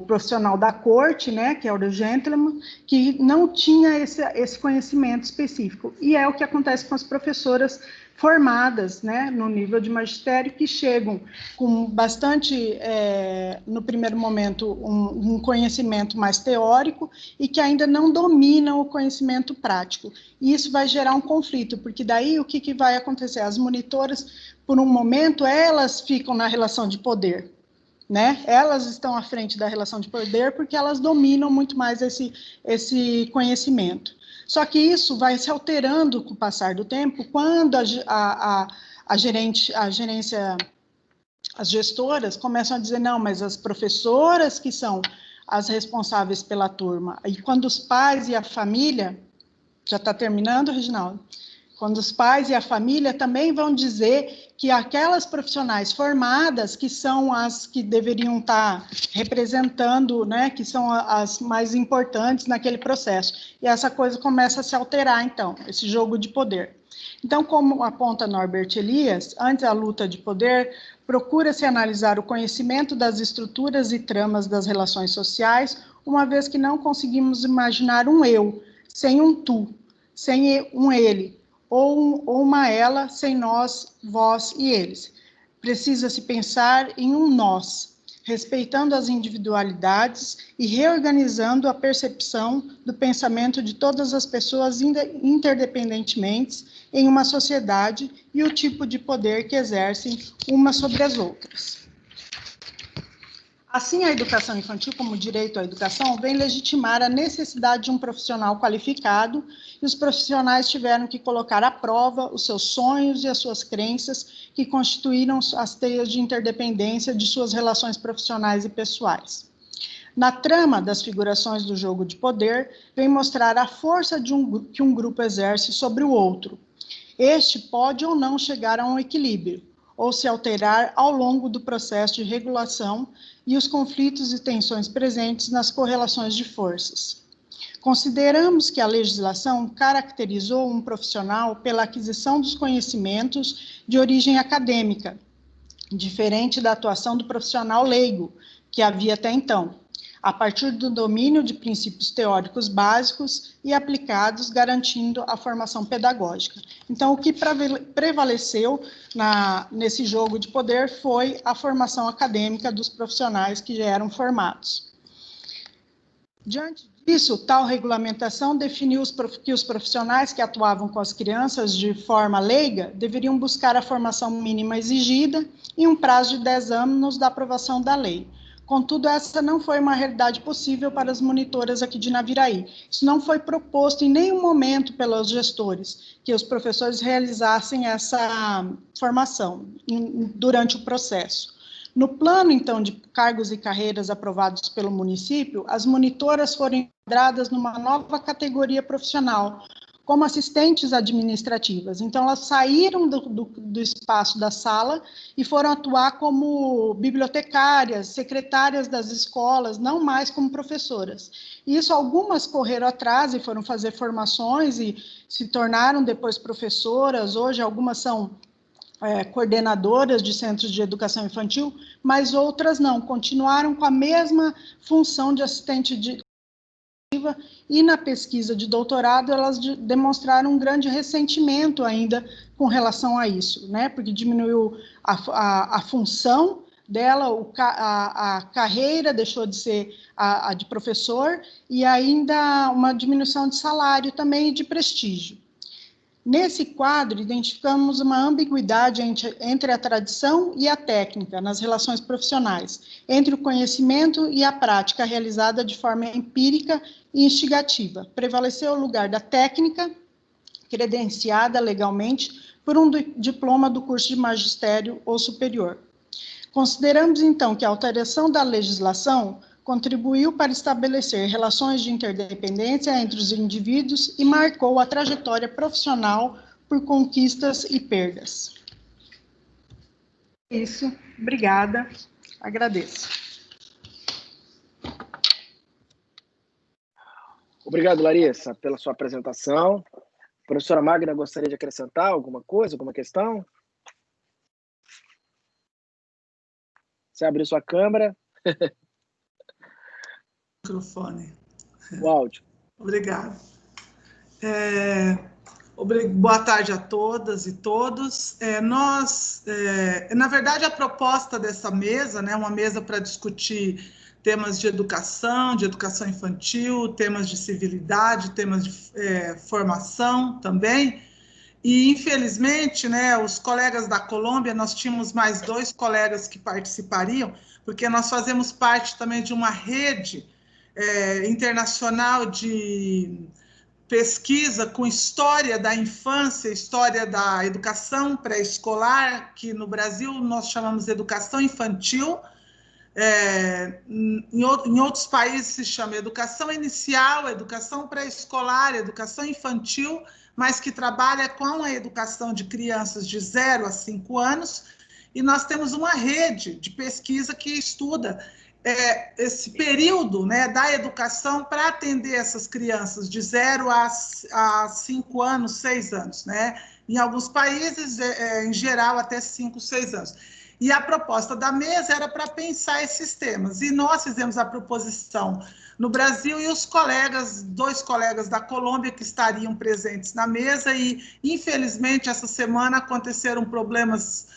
profissional da corte, né, que é o gentleman, que não tinha esse conhecimento específico. E é o que acontece com as professoras formadas, né, no nível de magistério, que chegam com bastante, no primeiro momento, um conhecimento mais teórico e que ainda não dominam o conhecimento prático. E isso vai gerar um conflito, porque daí o que vai acontecer? As monitoras, por um momento, elas ficam na relação de poder, né? Elas estão à frente da relação de poder porque elas dominam muito mais esse conhecimento. Só que isso vai se alterando com o passar do tempo, quando a gerência, as gestoras começam a dizer, não, mas as professoras que são as responsáveis pela turma. E quando os pais e a família, já está terminando, Reginaldo? Quando os pais e a família também vão dizer que aquelas profissionais formadas, que são as que deveriam estar representando, né, que são as mais importantes naquele processo. E essa coisa começa a se alterar, então, esse jogo de poder. Então, como aponta Norbert Elias, antes da luta de poder, procura-se analisar o conhecimento das estruturas e tramas das relações sociais, uma vez que não conseguimos imaginar um eu, sem um tu, sem um ele, ou uma ela sem nós, vós e eles. Precisa-se pensar em um nós, respeitando as individualidades e reorganizando a percepção do pensamento de todas as pessoas interdependentemente em uma sociedade e o tipo de poder que exercem umas sobre as outras. Assim, a educação infantil, como direito à educação, vem legitimar a necessidade de um profissional qualificado, e os profissionais tiveram que colocar à prova os seus sonhos e as suas crenças, que constituíram as teias de interdependência de suas relações profissionais e pessoais. Na trama das figurações do jogo de poder, vem mostrar a força que um grupo exerce sobre o outro. Este pode ou não chegar a um equilíbrio, ou se alterar ao longo do processo de regulação e os conflitos e tensões presentes nas correlações de forças. Consideramos que a legislação caracterizou um profissional pela aquisição dos conhecimentos de origem acadêmica, diferente da atuação do profissional leigo, que havia até então, a partir do domínio de princípios teóricos básicos e aplicados, garantindo a formação pedagógica. Então, o que prevaleceu nesse jogo de poder foi a formação acadêmica dos profissionais que já eram formados. Diante disso, tal regulamentação definiu que os profissionais que atuavam com as crianças de forma leiga deveriam buscar a formação mínima exigida em um prazo de 10 anos da aprovação da lei. Contudo, essa não foi uma realidade possível para as monitoras aqui de Naviraí. Isso não foi proposto em nenhum momento pelos gestores, que os professores realizassem essa formação durante o processo. No plano, então, de cargos e carreiras aprovados pelo município, as monitoras foram enquadradas numa nova categoria profissional, como assistentes administrativas. Então, elas saíram do espaço da sala e foram atuar como bibliotecárias, secretárias das escolas, não mais como professoras. Isso, algumas correram atrás e foram fazer formações e se tornaram depois professoras. Hoje, algumas são coordenadoras de centros de educação infantil, mas outras não, continuaram com a mesma função de assistente e na pesquisa de doutorado elas demonstraram um grande ressentimento ainda com relação a isso, né? Porque diminuiu a função dela, a carreira deixou de ser a de professor e ainda uma diminuição de salário também e de prestígio. Nesse quadro, identificamos uma ambiguidade entre a tradição e a técnica nas relações profissionais, entre o conhecimento e a prática realizada de forma empírica e instigativa. Prevaleceu o lugar da técnica, credenciada legalmente por um diploma do curso de magistério ou superior. Consideramos, então, que a alteração da legislação contribuiu para estabelecer relações de interdependência entre os indivíduos e marcou a trajetória profissional por conquistas e perdas. Isso, obrigada, agradeço. Obrigado, Larissa, pela sua apresentação. Professora Magna, gostaria de acrescentar alguma coisa, alguma questão? Você abriu sua câmera. Microfone. O áudio. Obrigada. Boa tarde a todas e todos. Na verdade, a proposta dessa mesa, né, uma mesa para discutir temas de educação infantil, temas de civilidade, temas de formação também. E, infelizmente, né, os colegas da Colômbia, nós tínhamos mais 2 colegas que participariam, porque nós fazemos parte também de uma rede internacional de pesquisa com história da infância, história da educação pré-escolar, que no Brasil nós chamamos de educação infantil, em outros países se chama educação inicial, educação pré-escolar, educação infantil, mas que trabalha com a educação de crianças de 0 a 5 anos, e nós temos uma rede de pesquisa que estuda esse período, né, da educação para atender essas crianças de 0 a 5 anos, 6 anos, né? Em alguns países, em geral, até 5, 6 anos. E a proposta da mesa era para pensar esses temas. E nós fizemos a proposição no Brasil e os colegas, 2 colegas da Colômbia que estariam presentes na mesa e, infelizmente, essa semana aconteceram problemas,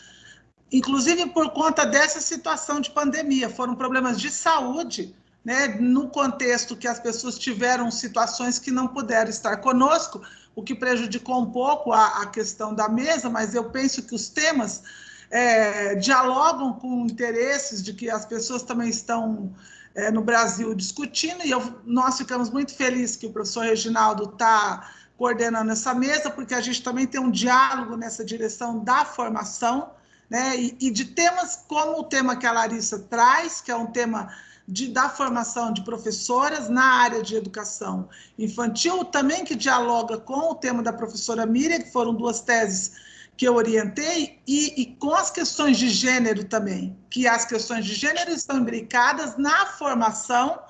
inclusive por conta dessa situação de pandemia, foram problemas de saúde, né, no contexto que as pessoas tiveram situações que não puderam estar conosco, o que prejudicou um pouco a questão da mesa, mas eu penso que os temas dialogam com interesses de que as pessoas também estão no Brasil discutindo, e nós ficamos muito felizes que o professor Reginaldo está coordenando essa mesa, porque a gente também tem um diálogo nessa direção da formação, né, e de temas como o tema que a Larissa traz, que é um tema da formação de professoras na área de educação infantil, também que dialoga com o tema da professora Miriam, que foram 2 teses que eu orientei, e com as questões de gênero também, que as questões de gênero estão imbricadas na formação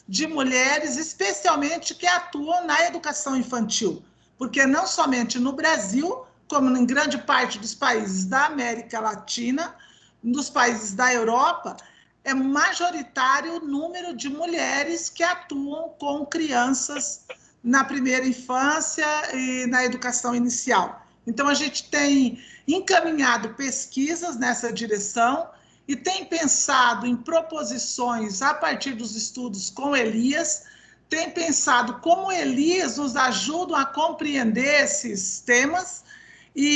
de mulheres, especialmente que atuam na educação infantil, porque não somente no Brasil, como em grande parte dos países da América Latina, nos países da Europa, é majoritário o número de mulheres que atuam com crianças na primeira infância e na educação inicial. Então, a gente tem encaminhado pesquisas nessa direção e tem pensado em proposições a partir dos estudos com Elias, tem pensado como Elias nos ajuda a compreender esses temas, e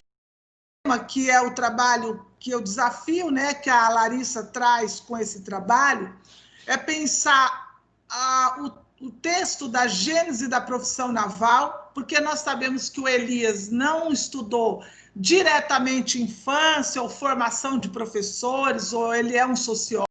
que é o trabalho que eu desafio, né, que a Larissa traz com esse trabalho, é pensar o texto da gênese da profissão naval, porque nós sabemos que o Elias não estudou diretamente infância ou formação de professores, ou ele é um sociólogo,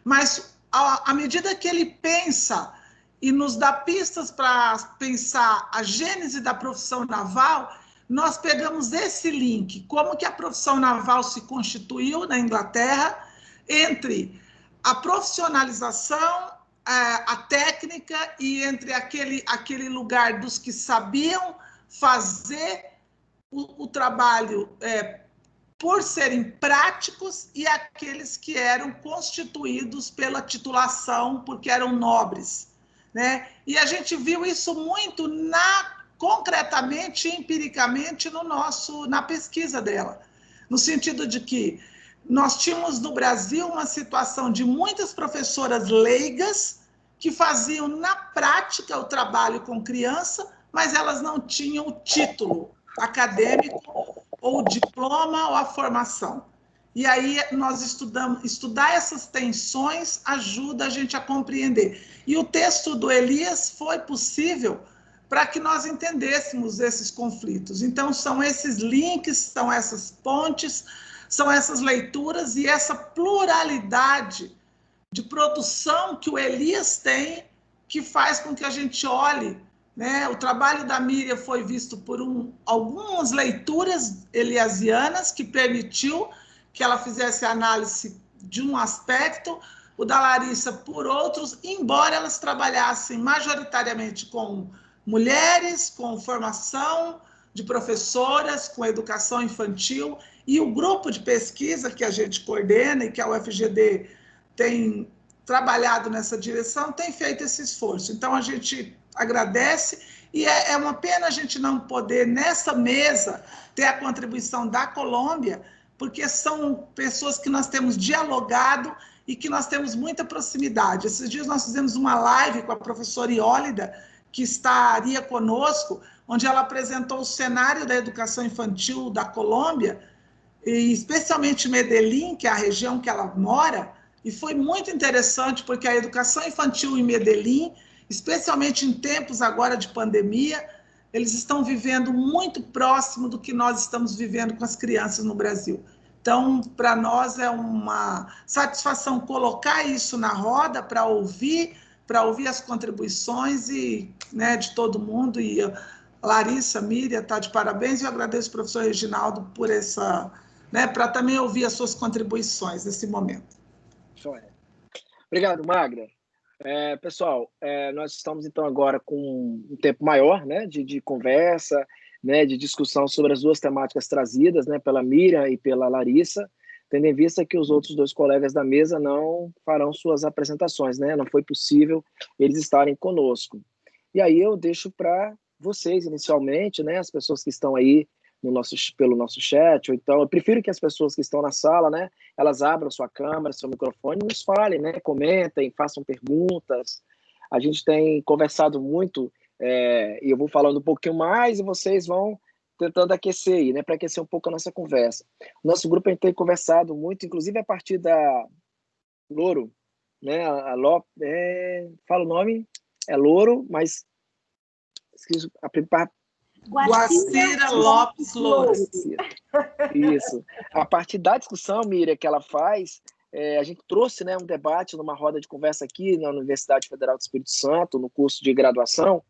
mas à medida que ele pensa e nos dá pistas para pensar a gênese da profissão naval, nós pegamos esse link, como que a profissão naval se constituiu na Inglaterra, entre a profissionalização, a técnica, e entre aquele lugar dos que sabiam fazer o trabalho por serem práticos, e aqueles que eram constituídos pela titulação, porque eram nobres, né? E a gente viu isso muito concretamente, empiricamente, na pesquisa dela, no sentido de que nós tínhamos no Brasil uma situação de muitas professoras leigas que faziam na prática o trabalho com criança, mas elas não tinham o título acadêmico, ou o diploma, ou a formação. E aí nós estudar essas tensões ajuda a gente a compreender. E o texto do Elias foi possível para que nós entendêssemos esses conflitos. Então, são esses links, são essas pontes, são essas leituras e essa pluralidade de produção que o Elias tem, que faz com que a gente olhe, né? O trabalho da Miriam foi visto por algumas leituras eliasianas, que permitiu que ela fizesse análise de um aspecto, o da Larissa por outros, embora elas trabalhassem majoritariamente com mulheres, com formação de professoras, com educação infantil, e o grupo de pesquisa que a gente coordena e que a UFGD tem trabalhado nessa direção, tem feito esse esforço. Então, a gente agradece, e é uma pena a gente não poder, nessa mesa, ter a contribuição da Colômbia, porque são pessoas que nós temos dialogado e que nós temos muita proximidade. Esses dias nós fizemos uma live com a professora Iólida, que estaria conosco, onde ela apresentou o cenário da educação infantil da Colômbia, e especialmente Medellín, que é a região que ela mora, e foi muito interessante, porque a educação infantil em Medellín, especialmente em tempos agora de pandemia, eles estão vivendo muito próximo do que nós estamos vivendo com as crianças no Brasil. Então, para nós é uma satisfação colocar isso na roda para ouvir as contribuições e, né, de todo mundo. E Larissa, Miriam, está de parabéns, e eu agradeço ao professor Reginaldo por essa, né, para também ouvir as suas contribuições nesse momento. Obrigado, Magda. Pessoal, nós estamos então agora com um tempo maior, né, de conversa, né, de discussão sobre as duas temáticas trazidas, né, pela Miriam e pela Larissa, tendo em vista que os outros dois colegas da mesa não farão suas apresentações, né, não foi possível eles estarem conosco. E aí eu deixo para vocês, inicialmente, né, as pessoas que estão aí pelo nosso chat, ou então eu prefiro que as pessoas que estão na sala, né, elas abram sua câmera, seu microfone, e nos falem, né, comentem, façam perguntas. A gente tem conversado muito, e eu vou falando um pouquinho mais e vocês vão tentando aquecer aí, né, para aquecer um pouco a nossa conversa. Nosso grupo tem conversado muito, inclusive a partir da Louro, né, fala o nome, é Louro, mas esqueci, Guacira Lopes Louro. Isso. A partir da discussão, Miriam, que ela faz, a gente trouxe, né, um debate numa roda de conversa aqui na Universidade Federal do Espírito Santo, no curso de graduação,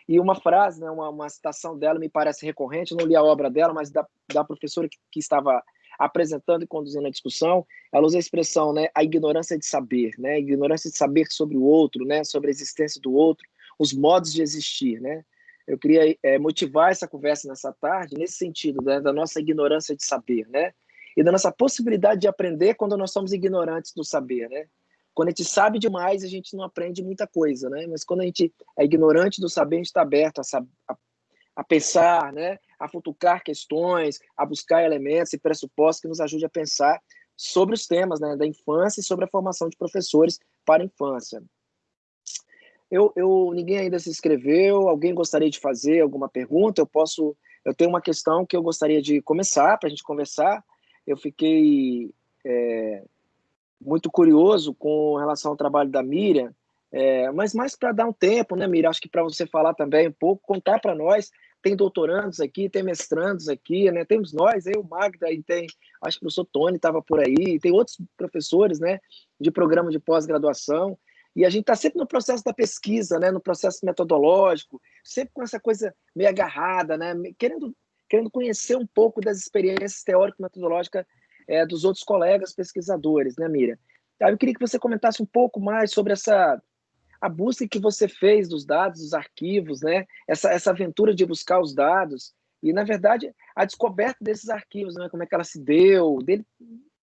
e uma frase, né, uma citação dela me parece recorrente, eu não li a obra dela, mas da professora que estava apresentando e conduzindo a discussão, ela usa a expressão, né, a ignorância de saber, né, a ignorância de saber sobre o outro, né, sobre a existência do outro, os modos de existir, né. Eu queria motivar essa conversa nessa tarde, nesse sentido, né, da nossa ignorância de saber, né? E da nossa possibilidade de aprender quando nós somos ignorantes do saber, né? Quando a gente sabe demais, a gente não aprende muita coisa, né? Mas quando a gente é ignorante do saber, a gente está aberto a pensar, né? A futucar questões, a buscar elementos e pressupostos que nos ajudem a pensar sobre os temas, né, da infância e sobre a formação de professores para a infância. Ninguém ainda se inscreveu. Alguém gostaria de fazer alguma pergunta? Eu tenho uma questão que eu gostaria de começar para a gente conversar. Eu fiquei muito curioso com relação ao trabalho da Miriam, mas mais para dar um tempo, né, Miriam? Acho que para você falar também um pouco, contar para nós. Tem doutorandos aqui, tem mestrandos aqui, né? Temos nós, eu, Magda, e tem, acho que o professor Tony estava por aí, e tem outros professores, né, de programa de pós-graduação. E a gente está sempre no processo da pesquisa, né, no processo metodológico, sempre com essa coisa meio agarrada, né, querendo conhecer um pouco das experiências teórico-metodológicas dos outros colegas pesquisadores, né, Miriam? Eu queria que você comentasse um pouco mais sobre a busca que você fez dos dados, dos arquivos, né, essa aventura de buscar os dados e, na verdade, a descoberta desses arquivos, né, como é que ela se deu,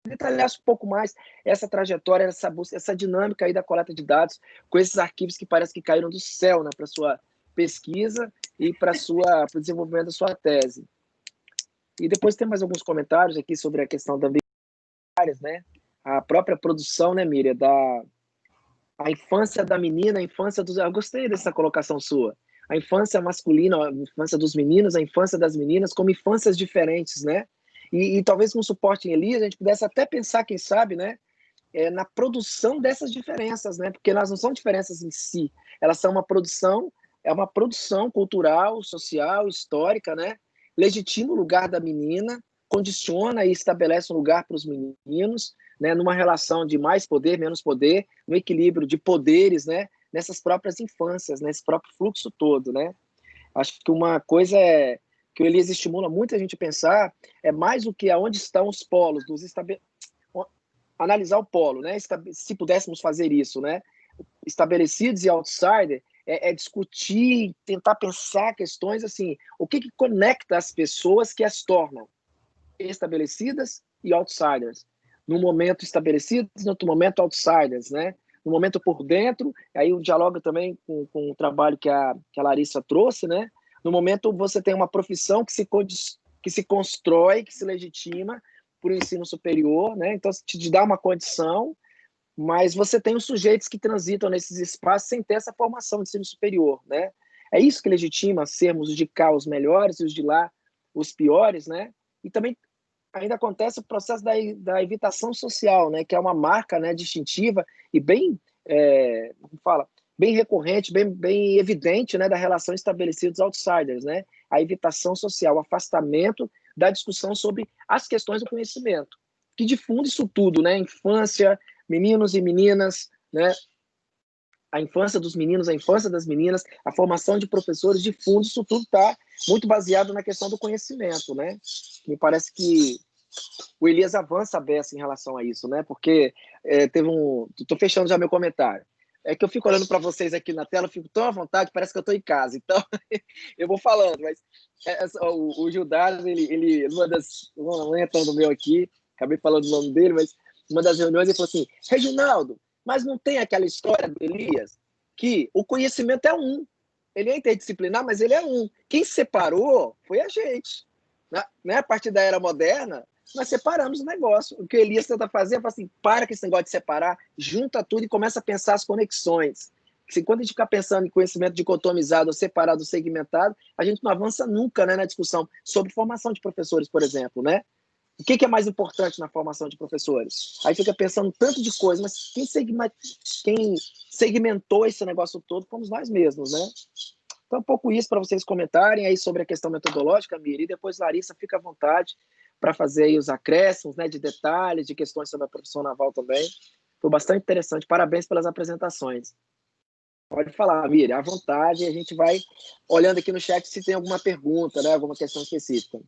detalhasse um pouco mais essa trajetória, essa busca, essa dinâmica aí da coleta de dados com esses arquivos que parece que caíram do céu, né, para sua pesquisa e para o desenvolvimento da sua tese. E depois tem mais alguns comentários aqui sobre a questão da né, a própria produção, né, Miriam, a infância da menina, a infância dos... Eu gostei dessa colocação sua. a infância masculina, a infância dos meninos, a infância das meninas, como infâncias diferentes, né? E talvez com suporte em Elias, a gente pudesse até pensar, quem sabe, né, na produção dessas diferenças, né? Porque elas não são diferenças em si, elas são uma produção cultural, social, histórica, né? Legitima o lugar da menina, condiciona e estabelece um lugar para os meninos, né? Numa relação de mais poder, menos poder, no equilíbrio de poderes, né? Nessas próprias infâncias, nesse próprio fluxo todo, né? Acho que uma coisa que o Elias estimula muito a gente a pensar é mais o que aonde estão os polos, analisar o polo, né? Se pudéssemos fazer isso, né? Estabelecidos e outsider, discutir, tentar pensar questões assim, o que conecta as pessoas que as tornam estabelecidas e outsiders. No momento estabelecidos, no outro momento outsiders, né? No momento por dentro, aí o diálogo também com o trabalho que a Larissa trouxe, né? No momento você tem uma profissão que se constrói, que se legitima por ensino superior, né? Então te dá uma condição, mas você tem os sujeitos que transitam nesses espaços sem ter essa formação de ensino superior, né? É isso que legitima sermos os de cá os melhores e os de lá os piores, né? E também ainda acontece o processo da evitação social, né? Que é uma marca, né, distintiva e bem, como fala, bem recorrente, bem evidente, né, da relação estabelecida dos outsiders, né? A evitação social, o afastamento da discussão sobre as questões do conhecimento, que difunde isso tudo, né? Infância, meninos e meninas, né? A infância dos meninos, a infância das meninas, a formação de professores, difunde isso tudo, está muito baseado na questão do conhecimento, né? Me parece que o Elias avança bem em relação a isso, né? Porque estou fechando já meu comentário. É que eu fico olhando para vocês aqui na tela, eu fico tão à vontade, parece que eu estou em casa. Então, eu vou falando, mas o Gildas, ele não entra no meu aqui, acabei falando o nome dele, mas uma das reuniões ele falou assim, Reginaldo, mas não tem aquela história do Elias que o conhecimento é um. Ele é interdisciplinar, mas ele é um. Quem separou foi a gente. Né? A partir da era moderna, nós separamos o negócio. O que o Elias tenta fazer é falar assim, para com esse negócio de separar, junta tudo e começa a pensar as conexões. Se quando a gente ficar pensando em conhecimento dicotomizado, ou separado, ou segmentado, a gente não avança nunca, né, na discussão sobre formação de professores, por exemplo, né? O que é mais importante na formação de professores? Aí fica pensando tanto de coisa, mas quem segmentou esse negócio todo fomos nós mesmos, né? Então, um pouco isso para vocês comentarem aí sobre a questão metodológica, Miri, e depois, Larissa, fica à vontade para fazer aí os acréscimos, né, de detalhes, de questões sobre a profissão naval também. Foi bastante interessante. Parabéns pelas apresentações. Pode falar, Miri, à vontade, e a gente vai olhando aqui no chat se tem alguma pergunta, né, alguma questão específica.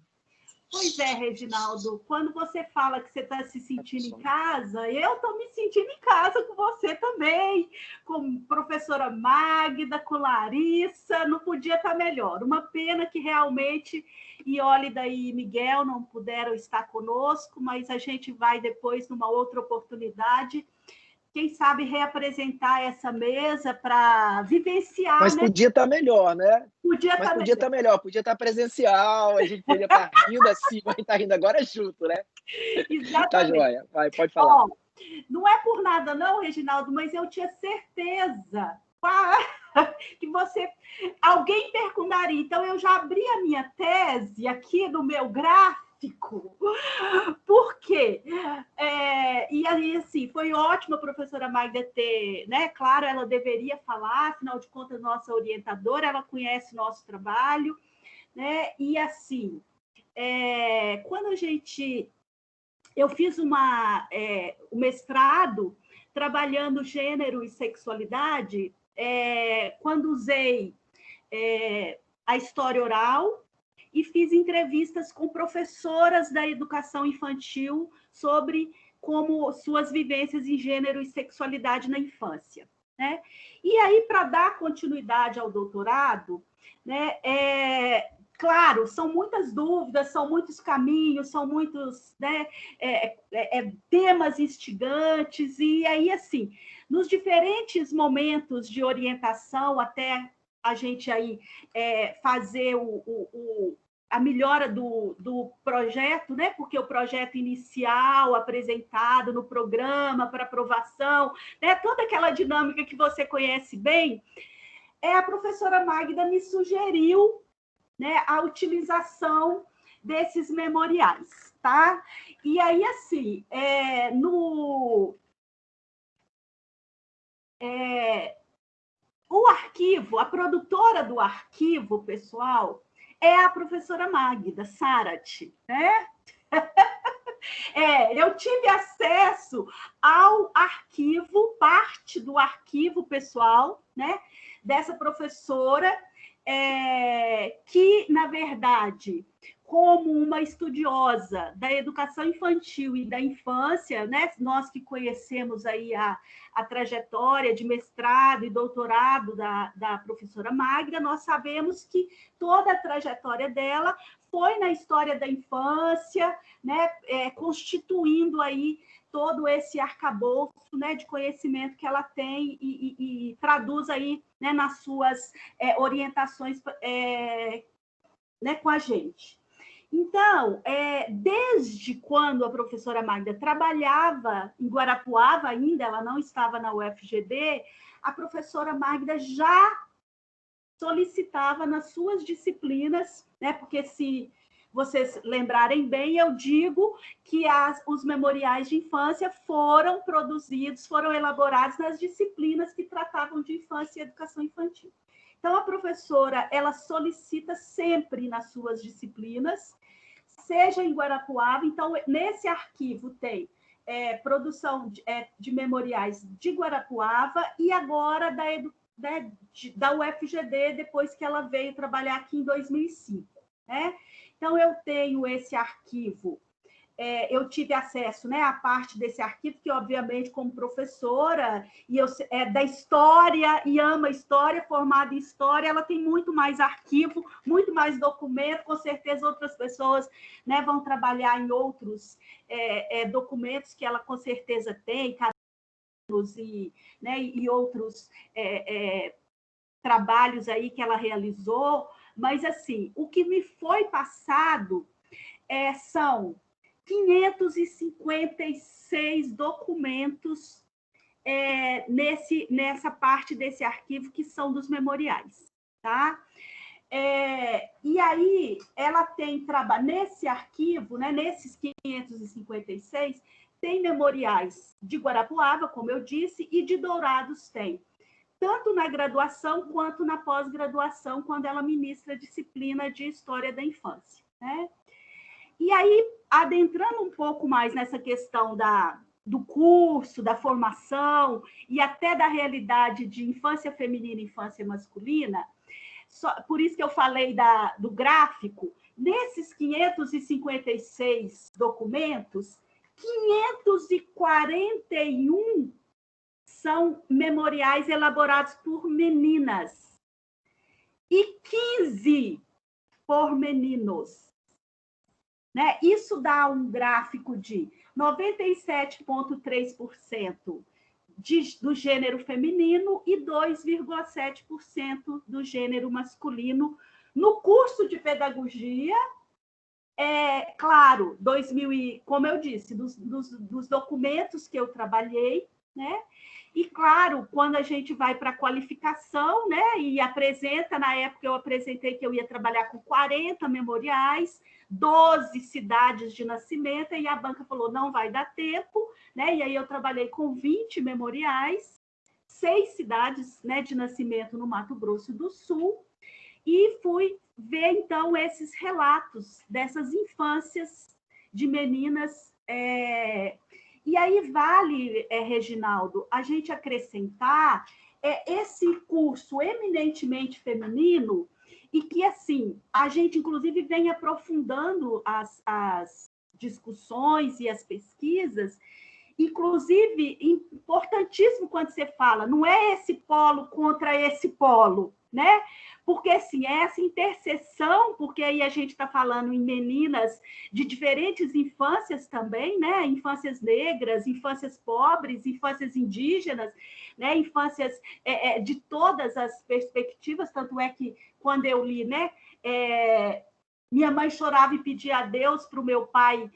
Pois é, Reginaldo, quando você fala que você está se sentindo em casa, eu estou me sentindo em casa com você também, com professora Magda, com Larissa, não podia estar melhor. Uma pena que realmente Iólida e Miguel não puderam estar conosco, mas a gente vai depois, numa outra oportunidade, quem sabe reapresentar essa mesa para vivenciar. Mas podia estar melhor, né? Podia estar melhor, podia estar presencial, a gente podia estar rindo assim, mas está rindo agora junto, né? Exatamente. Tá joia, vai, pode falar. Não é por nada não, Reginaldo, mas eu tinha certeza que alguém perguntaria. Então, eu já abri a minha tese aqui no meu gráfico. Por quê? E aí, assim, foi ótimo a professora Magda ter, né? Claro, ela deveria falar, afinal de contas, nossa orientadora, ela conhece o nosso trabalho, né? E assim, quando eu fiz o mestrado trabalhando gênero e sexualidade, quando usei a história oral, e fiz entrevistas com professoras da educação infantil sobre como suas vivências em gênero e sexualidade na infância, né? E aí, para dar continuidade ao doutorado, né, claro, são muitas dúvidas, são muitos caminhos, são muitos, né, temas instigantes, e aí, assim, nos diferentes momentos de orientação, até a gente aí fazer a melhora do projeto, né? Porque o projeto inicial apresentado no programa para aprovação, né? Toda aquela dinâmica que você conhece bem, a professora Magda me sugeriu, né, a utilização desses memoriais, tá? E aí, assim, o arquivo, a produtora do arquivo pessoal é a professora Magda Sarati, né? Eu tive acesso ao arquivo, parte do arquivo pessoal, né, dessa professora, que, na verdade, como uma estudiosa da educação infantil e da infância, né, nós que conhecemos aí a trajetória de mestrado e doutorado da professora Magda, nós sabemos que toda a trajetória dela foi na história da infância, né, constituindo aí todo esse arcabouço, né, de conhecimento que ela tem e traduz aí, né, nas suas orientações né, com a gente. Então, desde quando a professora Magda trabalhava em Guarapuava ainda, ela não estava na UFGD, a professora Magda já solicitava nas suas disciplinas, né, porque se vocês lembrarem bem, eu digo que os memoriais de infância foram produzidos, foram elaborados nas disciplinas que tratavam de infância e educação infantil. Então, a professora, ela solicita sempre nas suas disciplinas, seja em Guarapuava. Então, nesse arquivo tem produção de memoriais de Guarapuava e agora da UFGD, depois que ela veio trabalhar aqui em 2005. Né? Então, eu tenho esse arquivo, eu tive acesso, né, a parte desse arquivo, que, obviamente, como professora, e eu da história, e ama história, formada em história, ela tem muito mais arquivo, muito mais documento, com certeza outras pessoas, né, vão trabalhar em outros documentos que ela, com certeza, tem, né, e outros trabalhos aí que ela realizou, mas, assim, o que me foi passado são 556 documentos nessa parte desse arquivo, que são dos memoriais, tá? E aí, ela tem trabalho nesse arquivo, né, nesses 556, tem memoriais de Guarapuava, como eu disse, e de Dourados tem, tanto na graduação quanto na pós-graduação, quando ela ministra a disciplina de História da Infância, né? E aí, adentrando um pouco mais nessa questão do curso, da formação e até da realidade de infância feminina e infância masculina, por isso que eu falei do gráfico, nesses 556 documentos, 541 são memoriais elaborados por meninas e 15 por meninos. Né? Isso dá um gráfico de 97,3% do gênero feminino e 2,7% do gênero masculino. No curso de pedagogia, claro, como eu disse, dos documentos que eu trabalhei, né? E, claro, quando a gente vai para a qualificação, né, e apresenta, na época eu apresentei que eu ia trabalhar com 40 memoriais, 12 cidades de nascimento, e a banca falou, não vai dar tempo, né? E aí eu trabalhei com 20 memoriais, 6 cidades, né, de nascimento no Mato Grosso do Sul, e fui ver, então, esses relatos dessas infâncias de meninas. E aí vale, Reginaldo, a gente acrescentar esse curso eminentemente feminino, e que, assim, a gente, inclusive, vem aprofundando as discussões e as pesquisas, inclusive, importantíssimo quando você fala, não é esse polo contra esse polo, né? Porque, assim, essa interseção, porque aí a gente está falando em meninas de diferentes infâncias também, né? Infâncias negras, infâncias pobres, infâncias indígenas, né? Infâncias de todas as perspectivas, tanto é que, quando eu li, né? Minha mãe chorava e pedia a Deus para o meu pai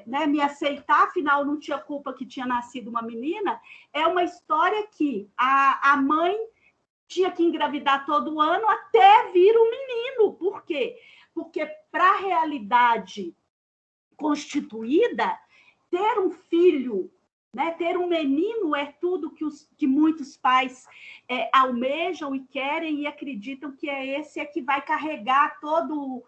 né, me aceitar, afinal não tinha culpa que tinha nascido uma menina. É uma história que a mãe tinha que engravidar todo ano até vir um menino. Por quê? Porque para a realidade constituída, ter um filho, né, ter um menino é tudo que muitos pais almejam e querem e acreditam que esse que vai carregar todo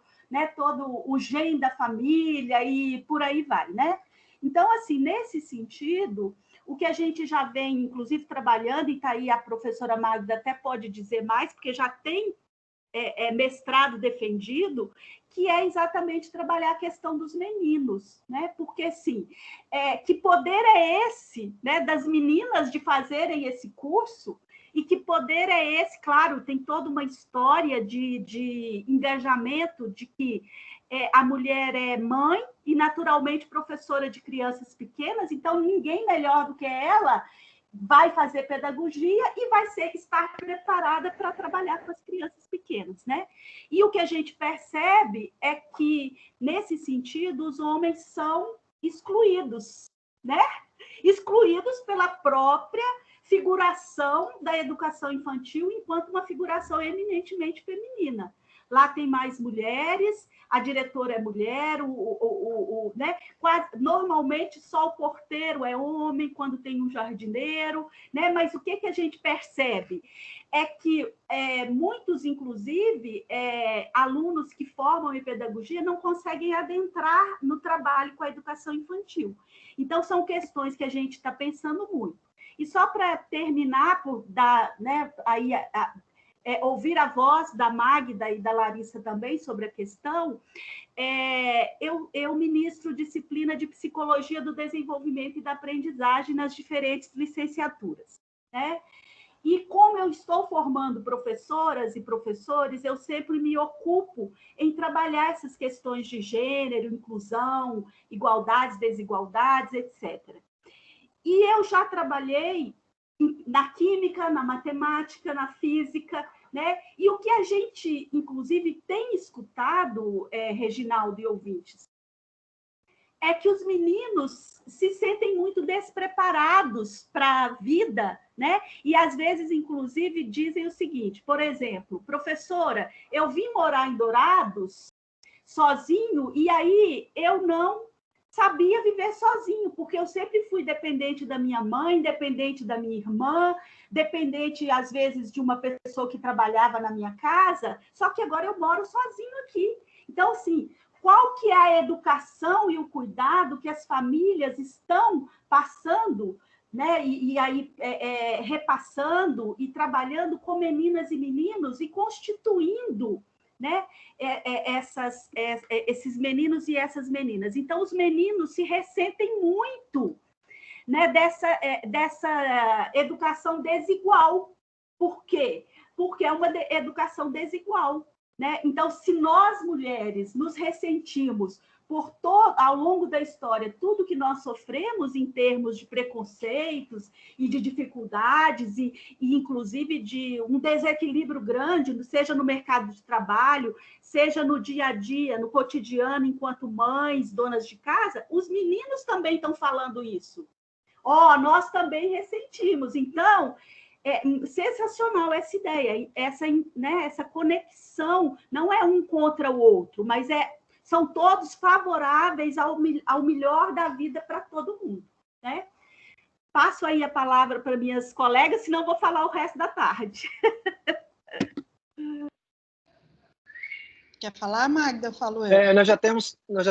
o gene da família e por aí vai, né? Então, assim, nesse sentido, o que a gente já vem, inclusive, trabalhando, e está aí a professora Magda até pode dizer mais, porque já tem mestrado defendido, que é exatamente trabalhar a questão dos meninos, né? Porque, assim, que poder é esse, né, das meninas de fazerem esse curso, e que poder é esse, claro, tem toda uma história de engajamento, de que a mulher é mãe e, naturalmente, professora de crianças pequenas, então ninguém melhor do que ela vai fazer pedagogia e vai estar preparada para trabalhar com as crianças pequenas, né? E o que a gente percebe é que, nesse sentido, os homens são excluídos, né? Excluídos pela própria figuração da educação infantil enquanto uma figuração eminentemente feminina. Lá tem mais mulheres, a diretora é mulher, né? Normalmente só o porteiro é homem quando tem um jardineiro, né? Mas o que a gente percebe? É que muitos, inclusive, alunos que formam em pedagogia não conseguem adentrar no trabalho com a educação infantil. Então, são questões que a gente está pensando muito. E só para terminar, por dar, né, aí ouvir a voz da Magda e da Larissa também sobre a questão, eu ministro disciplina de Psicologia do Desenvolvimento e da Aprendizagem nas diferentes licenciaturas, né? E como eu estou formando professoras e professores, eu sempre me ocupo em trabalhar essas questões de gênero, inclusão, igualdades, desigualdades, etc. E eu já trabalhei na química, na matemática, na física, né? E o que a gente, inclusive, tem escutado, Reginaldo e ouvintes, é que os meninos se sentem muito despreparados para a vida, né? E, às vezes, inclusive, dizem o seguinte, por exemplo, professora, eu vim morar em Dourados sozinho e aí eu não sabia viver sozinho, porque eu sempre fui dependente da minha mãe, dependente da minha irmã, dependente, às vezes, de uma pessoa que trabalhava na minha casa, só que agora eu moro sozinho aqui. Então, assim, qual que é a educação e o cuidado que as famílias estão passando, né? E aí repassando e trabalhando com meninas e meninos e constituindo, né, esses meninos e essas meninas. Então, os meninos se ressentem muito, né, dessa educação desigual. Por quê? Porque é uma educação desigual, né? Então, se nós, mulheres, nos ressentimos ao longo da história, tudo que nós sofremos em termos de preconceitos e de dificuldades e inclusive, de um desequilíbrio grande, seja no mercado de trabalho, seja no dia a dia, no cotidiano, enquanto mães, donas de casa, os meninos também estão falando isso. Nós também ressentimos. Então, sensacional essa ideia, essa conexão, não é um contra o outro, mas são todos favoráveis ao melhor da vida para todo mundo, né? Passo aí a palavra para minhas colegas, senão vou falar o resto da tarde. Quer falar, Magda? Falo eu. Nós já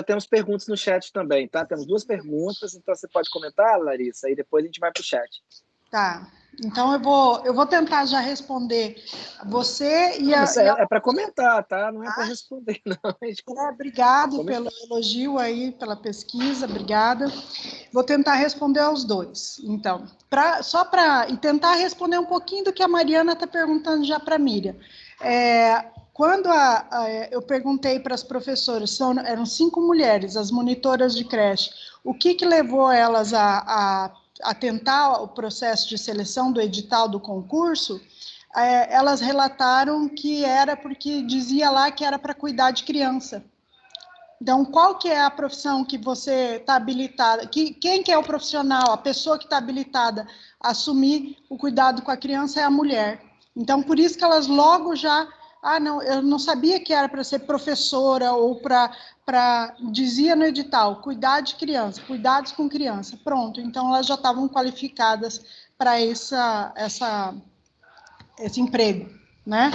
temos perguntas no chat também, tá? Temos 2 perguntas, então você pode comentar, Larissa, e depois a gente vai para o chat. Tá. Então, eu vou tentar já responder você e a... É para comentar, tá? Não é para responder, não. Obrigado pelo elogio aí, pela pesquisa, obrigada. Vou tentar responder aos 2. Então, e tentar responder um pouquinho do que a Mariana está perguntando já para a Miriam. Quando eu perguntei para as professoras, eram 5 mulheres, as monitoras de creche, o que levou elas a tentar o processo de seleção do edital do concurso, elas relataram que era porque dizia lá que era para cuidar de criança. Então, qual que é a profissão que você está habilitada? Quem que é o profissional, a pessoa que está habilitada a assumir o cuidado com a criança é a mulher. Então, por isso que elas logo já... não, eu não sabia que era para ser professora ou dizia no edital, cuidar de criança, cuidados com criança. Pronto, então elas já estavam qualificadas para esse emprego, né?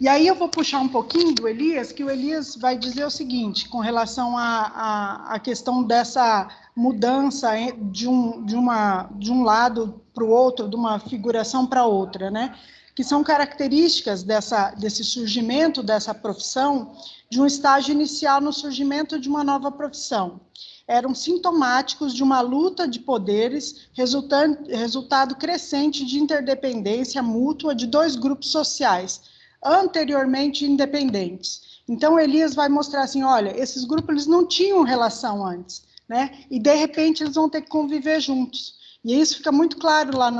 E aí eu vou puxar um pouquinho do Elias, que o Elias vai dizer o seguinte, com relação à questão dessa mudança de um lado para o outro, de uma figuração para outra, né? Que são características desse surgimento dessa profissão, de um estágio inicial no surgimento de uma nova profissão. Eram sintomáticos de uma luta de poderes, resultado crescente de interdependência mútua de dois grupos sociais, anteriormente independentes. Então, Elias vai mostrar assim, olha, esses grupos eles não tinham relação antes, né? E, de repente, eles vão ter que conviver juntos. E isso fica muito claro lá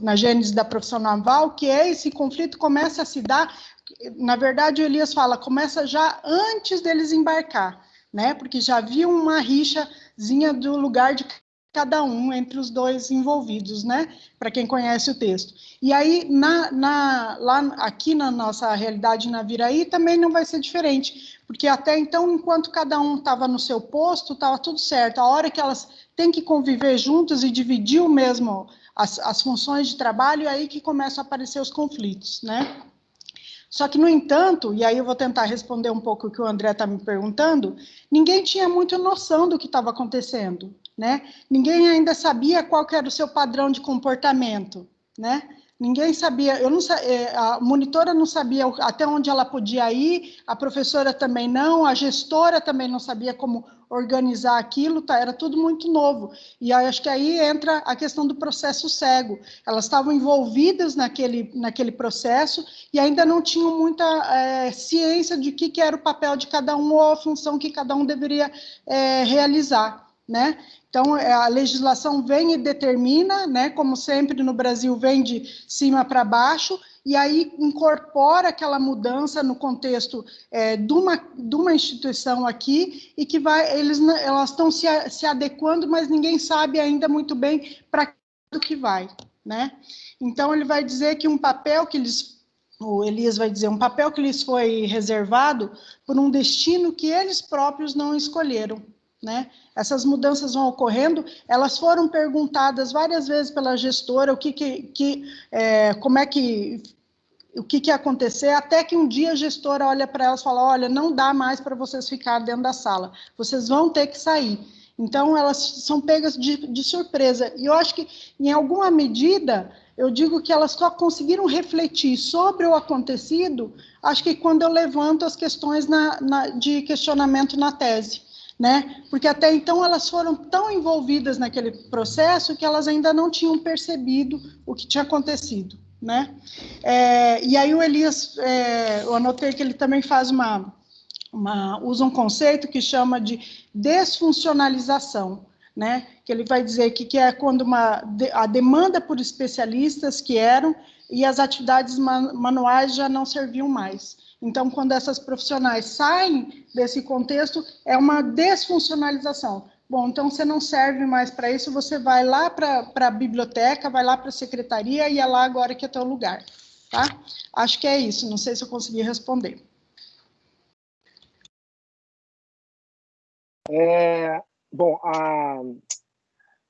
na gênese da profissão naval, que esse conflito começa a se dar, na verdade, o Elias fala, começa já antes deles embarcar, né? Porque já havia uma rixazinha do lugar de cada um entre os dois envolvidos, né? Para quem conhece o texto. E aí, lá aqui na nossa realidade na Viraí, também não vai ser diferente, porque até então, enquanto cada um estava no seu posto, estava tudo certo. A hora que elas têm que conviver juntas e dividir o mesmo as funções de trabalho, é aí que começam a aparecer os conflitos, né? Só que, no entanto, e aí eu vou tentar responder um pouco o que o André está me perguntando, ninguém tinha muita noção do que estava acontecendo, né? Ninguém ainda sabia qual que era o seu padrão de comportamento, né? Ninguém sabia, a monitora não sabia até onde ela podia ir, a professora também não, a gestora também não sabia como organizar aquilo, tá? Era tudo muito novo. E acho que aí entra a questão do processo cego. Elas estavam envolvidas naquele processo e ainda não tinham muita ciência de que era o papel de cada um ou a função que cada um deveria realizar, né? Então, a legislação vem e determina, né, como sempre no Brasil, vem de cima para baixo, e aí incorpora aquela mudança no contexto de uma instituição aqui, e que elas estão se adequando, mas ninguém sabe ainda muito bem para que vai, né? Então, ele vai dizer que o Elias vai dizer, um papel que lhes foi reservado por um destino que eles próprios não escolheram, né? Essas mudanças vão ocorrendo, elas foram perguntadas várias vezes pela gestora o que ia acontecer, até que um dia a gestora olha para elas e fala, olha, não dá mais para vocês ficarem dentro da sala, vocês vão ter que sair. Então, elas são pegas de surpresa. E eu acho que, em alguma medida, eu digo que elas só conseguiram refletir sobre o acontecido, acho que quando eu levanto as questões de questionamento na tese, né? Porque até então elas foram tão envolvidas naquele processo que elas ainda não tinham percebido o que tinha acontecido, né? E aí o Elias, eu anotei que ele também faz usa um conceito que chama de desfuncionalização, né? Que ele vai dizer que é quando a demanda por especialistas que eram e as atividades manuais já não serviam mais. Então, quando essas profissionais saem desse contexto, é uma desfuncionalização. Bom, então você não serve mais para isso, você vai lá para a biblioteca, vai lá para a secretaria e é lá agora que é teu lugar, tá? Acho que é isso, não sei se eu consegui responder. Bom, a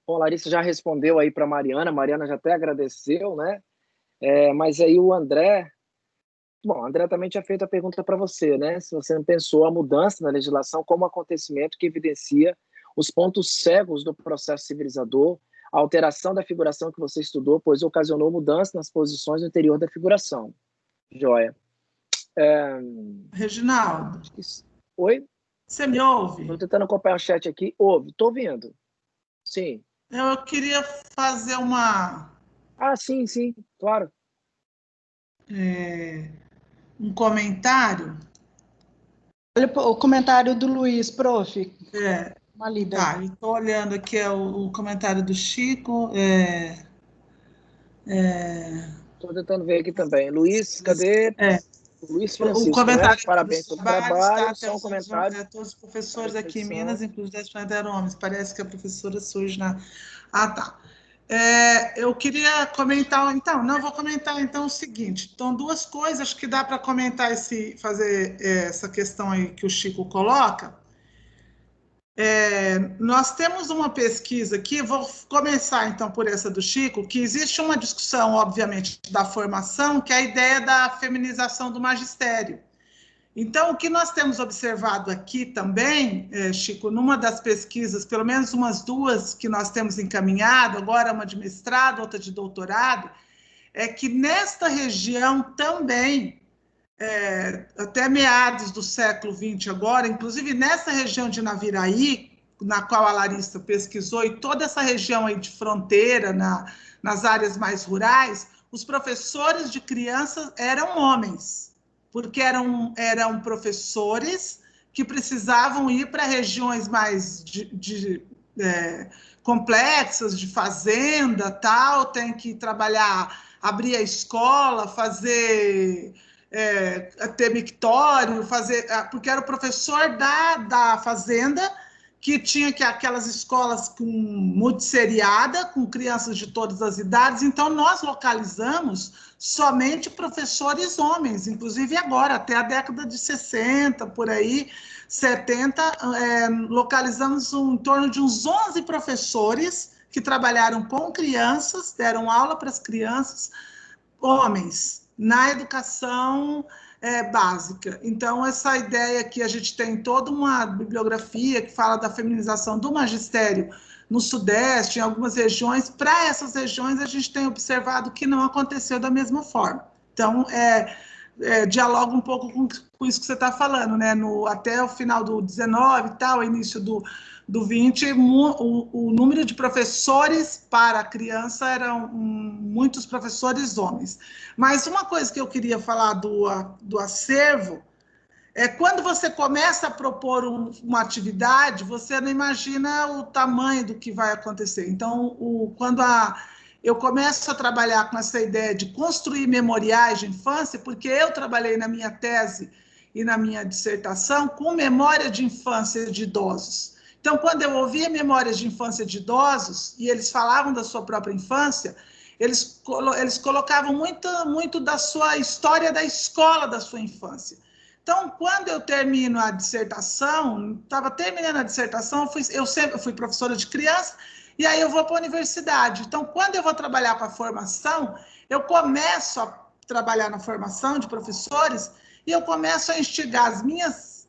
Larissa já respondeu aí para a Mariana já até agradeceu, né? Mas aí o André... Bom, o André também tinha feito a pergunta para você, né? Se você não pensou a mudança na legislação como acontecimento que evidencia os pontos cegos do processo civilizador, a alteração da figuração que você estudou, pois ocasionou mudança nas posições no interior da figuração. Joia. Reginaldo. Oi? Você me ouve? Estou tentando acompanhar o chat aqui. Ouve, estou ouvindo. Sim. Eu queria fazer uma... sim, claro. Um comentário. Olha o comentário do Luiz, prof. Uma lida. Tá, estou olhando aqui o comentário do Chico. Estou tentando ver aqui também. Luiz, cadê? Luiz Francisco, o comentário, né? Parabéns pelo trabalho. Só um comentário. Todos os professores aqui em Minas, inclusive das homens. Parece que a professora surge na... Ah, tá. Eu queria comentar, então, não vou comentar então o seguinte. Então, duas coisas que dá para comentar fazer essa questão aí que o Chico coloca. Nós temos uma pesquisa aqui, vou começar então por essa do Chico, que existe uma discussão, obviamente, da formação, que é a ideia da feminização do magistério. Então, o que nós temos observado aqui também, Chico, numa das pesquisas, pelo menos umas duas que nós temos encaminhado, agora uma de mestrado, outra de doutorado, é que nesta região também, até meados do século XX agora, inclusive nessa região de Naviraí, na qual a Larissa pesquisou, e toda essa região aí de fronteira, nas áreas mais rurais, os professores de crianças eram homens, porque eram professores que precisavam ir para regiões mais complexas, de fazenda, tal, tem que trabalhar, abrir a escola, fazer... ter mictório, porque era o professor da fazenda, que tinha aquelas escolas com multisseriada, com crianças de todas as idades. Então, nós localizamos somente professores homens, inclusive agora, até a década de 60, por aí, 70, localizamos em torno de uns 11 professores que trabalharam com crianças, deram aula para as crianças, homens, na educação básica. Então, essa ideia que a gente tem toda uma bibliografia que fala da feminização do magistério no Sudeste, em algumas regiões, para essas regiões a gente tem observado que não aconteceu da mesma forma. Então, dialoga um pouco com isso que você está falando, né? Até o final do 19 e tal, início do 20, o número de professores para a criança eram muitos professores homens. Mas uma coisa que eu queria falar do acervo é quando você começa a propor uma atividade, você não imagina o tamanho do que vai acontecer. Então, quando eu começo a trabalhar com essa ideia de construir memoriais de infância, porque eu trabalhei na minha tese e na minha dissertação com memória de infância de idosos. Então, quando eu ouvia memórias de infância de idosos, e eles falavam da sua própria infância, eles colocavam muito da sua história da escola da sua infância. Então, quando eu termino a dissertação, estava terminando a dissertação, eu sempre fui professora de criança, e aí eu vou para a universidade. Então, quando eu vou trabalhar com a formação, eu começo a trabalhar na formação de professores, e eu começo a instigar as minhas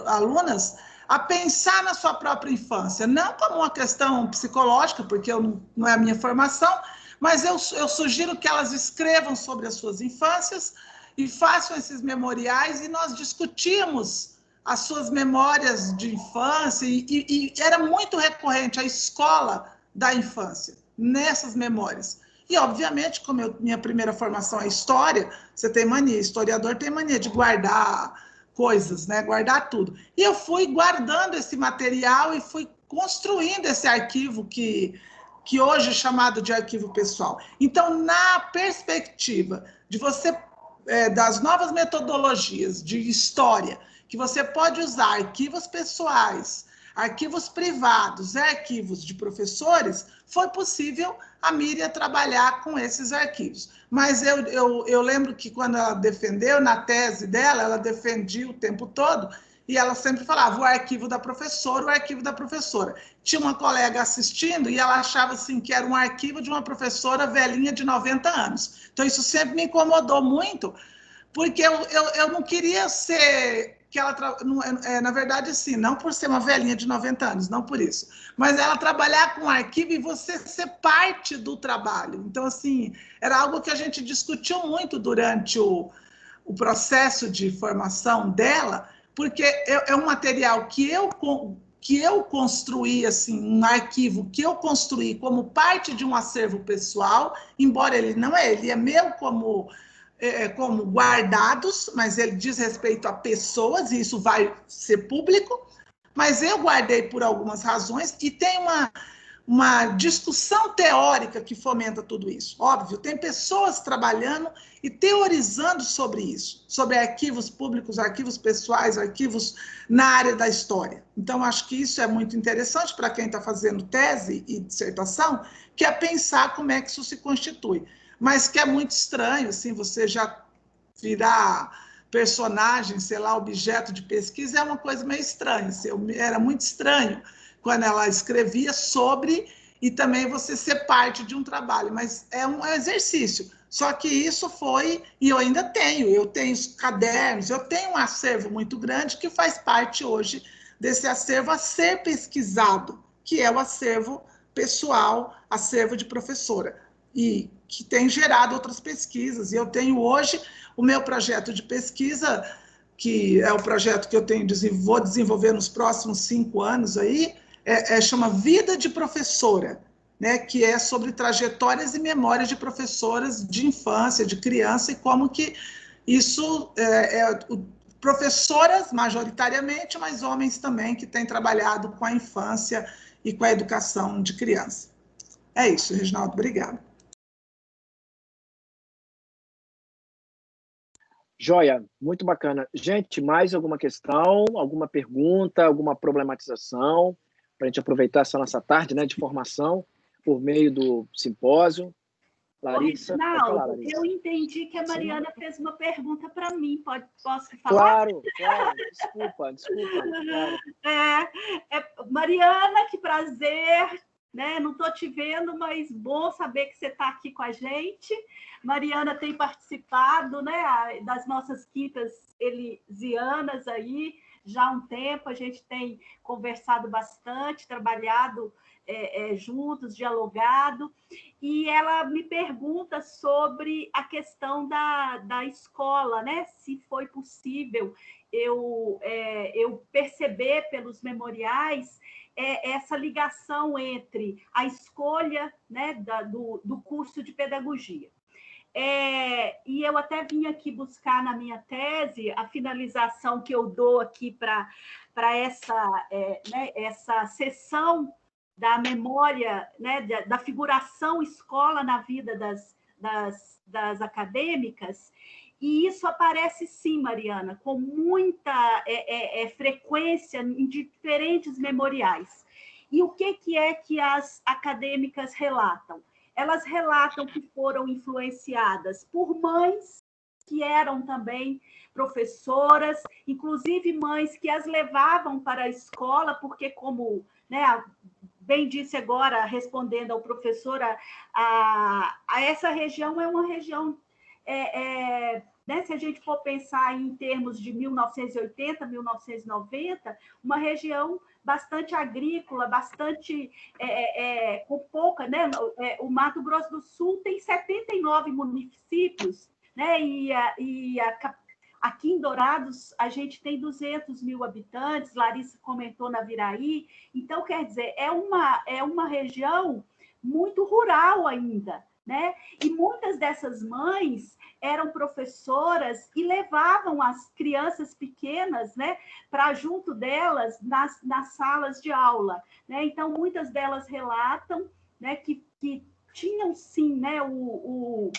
alunas a pensar na sua própria infância, não como uma questão psicológica, porque não é a minha formação, mas eu sugiro que elas escrevam sobre as suas infâncias e façam esses memoriais, e nós discutimos as suas memórias de infância, e era muito recorrente a escola da infância, nessas memórias. E, obviamente, como minha primeira formação é história, você tem mania, historiador tem mania de guardar coisas, né? Guardar tudo. E eu fui guardando esse material e fui construindo esse arquivo que hoje é chamado de arquivo pessoal. Então, na perspectiva de você, das novas metodologias de história, que você pode usar arquivos pessoais, arquivos privados, arquivos de professores, foi possível a Miriam trabalhar com esses arquivos. Mas eu lembro que quando ela defendeu, na tese dela, ela defendia o tempo todo, e ela sempre falava o arquivo da professora, o arquivo da professora. Tinha uma colega assistindo e ela achava assim, que era um arquivo de uma professora velhinha de 90 anos. Então, isso sempre me incomodou muito, porque eu não queria ser... que ela, na verdade, assim, não por ser uma velhinha de 90 anos, não por isso, mas ela trabalhar com arquivo e você ser parte do trabalho. Então, assim, era algo que a gente discutiu muito durante o processo de formação dela, porque é um material que eu construí, assim, um arquivo que eu construí como parte de um acervo pessoal, embora ele é meu como guardados, mas ele diz respeito a pessoas, e isso vai ser público, mas eu guardei por algumas razões, e tem uma discussão teórica que fomenta tudo isso. Óbvio, tem pessoas trabalhando e teorizando sobre isso, sobre arquivos públicos, arquivos pessoais, arquivos na área da história. Então, acho que isso é muito interessante para quem está fazendo tese e dissertação, que é pensar como é que isso se constitui. Mas que é muito estranho, assim, você já virar personagem, sei lá, objeto de pesquisa, é uma coisa meio estranha. Assim, era muito estranho quando ela escrevia sobre, e também você ser parte de um trabalho, mas é um exercício. Só que isso foi, e eu ainda tenho, eu tenho cadernos, eu tenho um acervo muito grande que faz parte hoje desse acervo a ser pesquisado, que é o acervo pessoal, acervo de professora, e que tem gerado outras pesquisas. E eu tenho hoje o meu projeto de pesquisa, que é o projeto que eu vou desenvolver nos próximos 5 anos aí, chama Vida de Professora, né, que é sobre trajetórias e memórias de professoras de infância, de criança, e como que isso professoras majoritariamente, mas homens também que têm trabalhado com a infância e com a educação de criança. É isso, Reginaldo, obrigada. Joia, muito bacana. Gente, mais alguma questão, alguma pergunta, alguma problematização, para a gente aproveitar essa nossa tarde, né, de formação por meio do simpósio? Larissa, Reginaldo, pode falar, Larissa. Eu entendi que a Mariana fez uma pergunta para mim. Posso falar? Claro, desculpa. Claro. Mariana, que prazer, né? Não estou te vendo, mas bom saber que você está aqui com a gente. Mariana tem participado, né, das nossas quintas elisianas aí já há um tempo. A gente tem conversado bastante, trabalhado juntos, dialogado, e ela me pergunta sobre a questão da escola, né? Se foi possível eu perceber pelos memoriais essa ligação entre a escolha, né, do curso de pedagogia. E eu até vim aqui buscar na minha tese a finalização que eu dou aqui para essa sessão da memória, né, da figuração escola na vida das acadêmicas, e isso aparece sim, Mariana, com muita frequência em diferentes memoriais. E o que é que as acadêmicas relatam? Elas relatam que foram influenciadas por mães que eram também professoras, inclusive mães que as levavam para a escola, porque como, né, bem disse agora, respondendo ao professor, essa região é uma região, né, se a gente for pensar em termos de 1980, 1990, uma região bastante agrícola, bastante com pouca, né? O Mato Grosso do Sul tem 79 municípios, né? Aqui em Dourados a gente tem 200 mil habitantes. Larissa comentou na Viraí. Então, quer dizer, é uma região muito rural ainda, né? E muitas dessas mães eram professoras e levavam as crianças pequenas, né, para junto delas nas salas de aula, né? Então, muitas delas relatam, né, que tinham, sim, né, o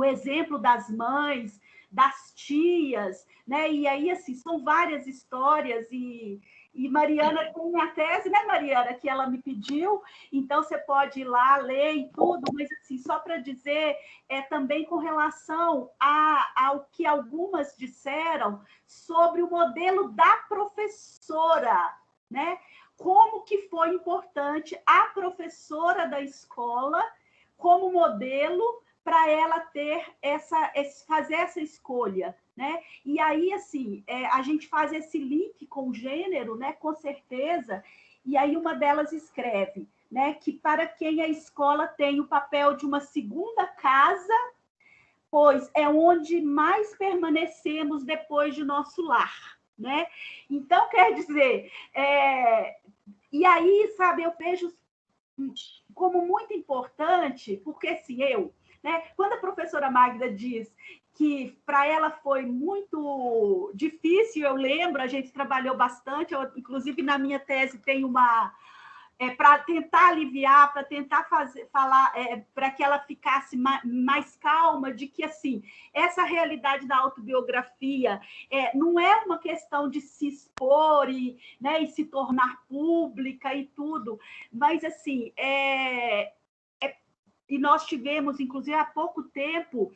exemplo das mães, das tias, né? E aí, assim, são várias histórias e Mariana tem a tese, né, Mariana, que ela me pediu, então você pode ir lá, ler e tudo, mas, assim, só para dizer, também com relação ao que algumas disseram sobre o modelo da professora, né? Como que foi importante a professora da escola como modelo para ela fazer essa escolha, né? E aí, assim, a gente faz esse link com o gênero, né? Com certeza. E aí uma delas escreve, né? Que para quem a escola tem o papel de uma segunda casa, pois é onde mais permanecemos depois de nosso lar, né? Então, quer dizer, e aí, sabe, eu vejo como muito importante, porque assim, né, quando a professora Magda diz que para ela foi muito difícil, eu lembro, a gente trabalhou bastante, inclusive na minha tese tem para tentar aliviar, para tentar falar, para que ela ficasse mais calma, de que, assim, essa realidade da autobiografia não é uma questão de se expor né, e se tornar pública e tudo, mas, assim, e nós tivemos, inclusive, há pouco tempo,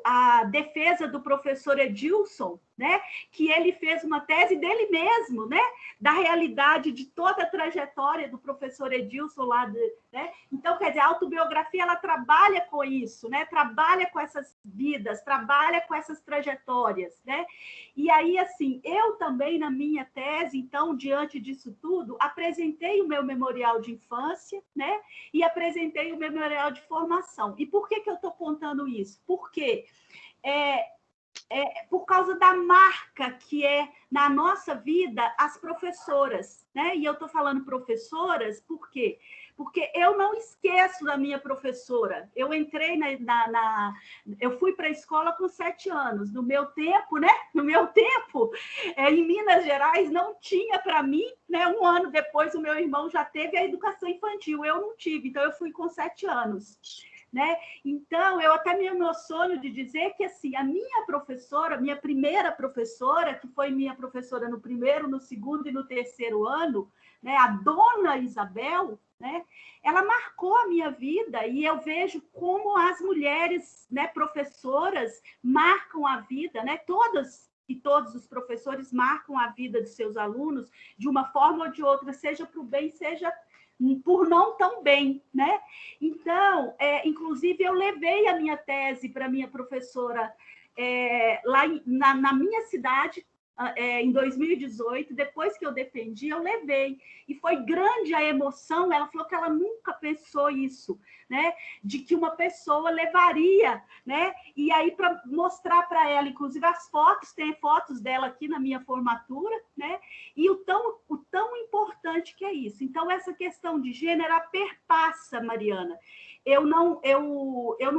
a defesa do professor Edilson, né, que ele fez uma tese dele mesmo, né, da realidade de toda a trajetória do professor Edilson lá, né? Então, quer dizer, a autobiografia, ela trabalha com isso, né, trabalha com essas vidas, trabalha com essas trajetórias, né? E aí, assim, eu também, na minha tese, então, diante disso tudo, apresentei o meu memorial de infância, né, e apresentei o memorial de formação. E por que eu estou contando isso? Porque por causa da marca que é na nossa vida as professoras, né? E eu estou falando professoras por quê? Porque eu não esqueço da minha professora. Eu entrei eu fui para a escola com 7 anos. No meu tempo, né? No meu tempo, em Minas Gerais, não tinha para mim, né? 1 ano depois, o meu irmão já teve a educação infantil. Eu não tive, então eu fui com 7 anos. Né? Então, eu até me emociono de dizer que, assim, a minha professora, minha primeira professora, que foi minha professora no 1º, no 2º e no 3º ano, né, a dona Isabel, né, ela marcou a minha vida, e eu vejo como as mulheres, né, professoras marcam a vida, né, todos os professores marcam a vida de seus alunos de uma forma ou de outra, seja para o bem, seja por não tão bem, né? Então, inclusive, eu levei a minha tese para a minha professora lá na minha cidade, em 2018, depois que eu defendi, eu levei. E foi grande a emoção, ela falou que ela nunca pensou isso, né? De que uma pessoa levaria, né? E aí, para mostrar para ela, inclusive as fotos, tem fotos dela aqui na minha formatura, né? E o tão importante que é isso. Então, essa questão de gênero perpassa, Mariana. Eu não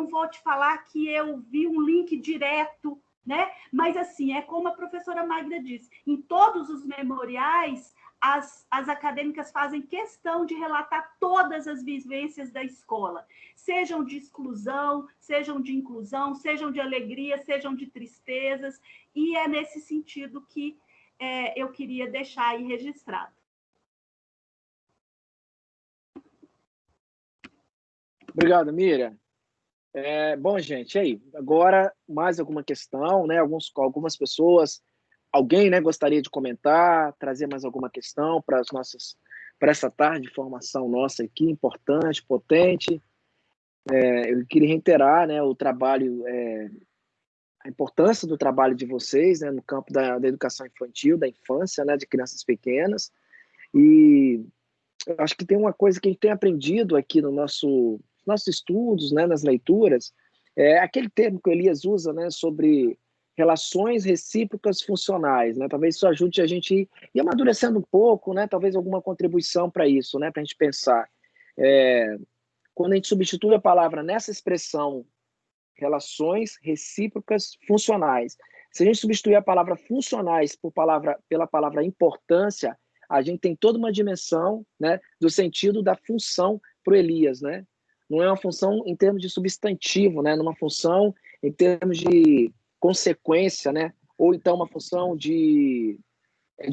vou te falar que eu vi um link direto, né? Mas, assim, é como a professora Magda disse, em todos os memoriais, as acadêmicas fazem questão de relatar todas as vivências da escola, sejam de exclusão, sejam de inclusão, sejam de alegria, sejam de tristezas, e é nesse sentido que eu queria deixar aí registrado. Obrigado, Miriam. Bom, gente, aí, agora mais alguma questão, né? Algumas pessoas, alguém, né, gostaria de comentar, trazer mais alguma questão para essa tarde de formação nossa aqui, importante, potente. Eu queria reiterar, né, o trabalho, a importância do trabalho de vocês, né, no campo da educação infantil, da infância, né, de crianças pequenas. E eu acho que tem uma coisa que a gente tem aprendido aqui nos nossos estudos, né, nas leituras, aquele termo que o Elias usa, né, sobre relações recíprocas funcionais, né? Talvez isso ajude a gente ir amadurecendo um pouco, né? Talvez alguma contribuição para isso, né? Para a gente pensar. Quando a gente substitui a palavra nessa expressão, relações recíprocas funcionais, se a gente substituir a palavra funcionais pela palavra importância, a gente tem toda uma dimensão, né, do sentido da função para o Elias, né? Não é uma função em termos de substantivo, né? Não é uma função em termos de consequência, né? Ou então uma função de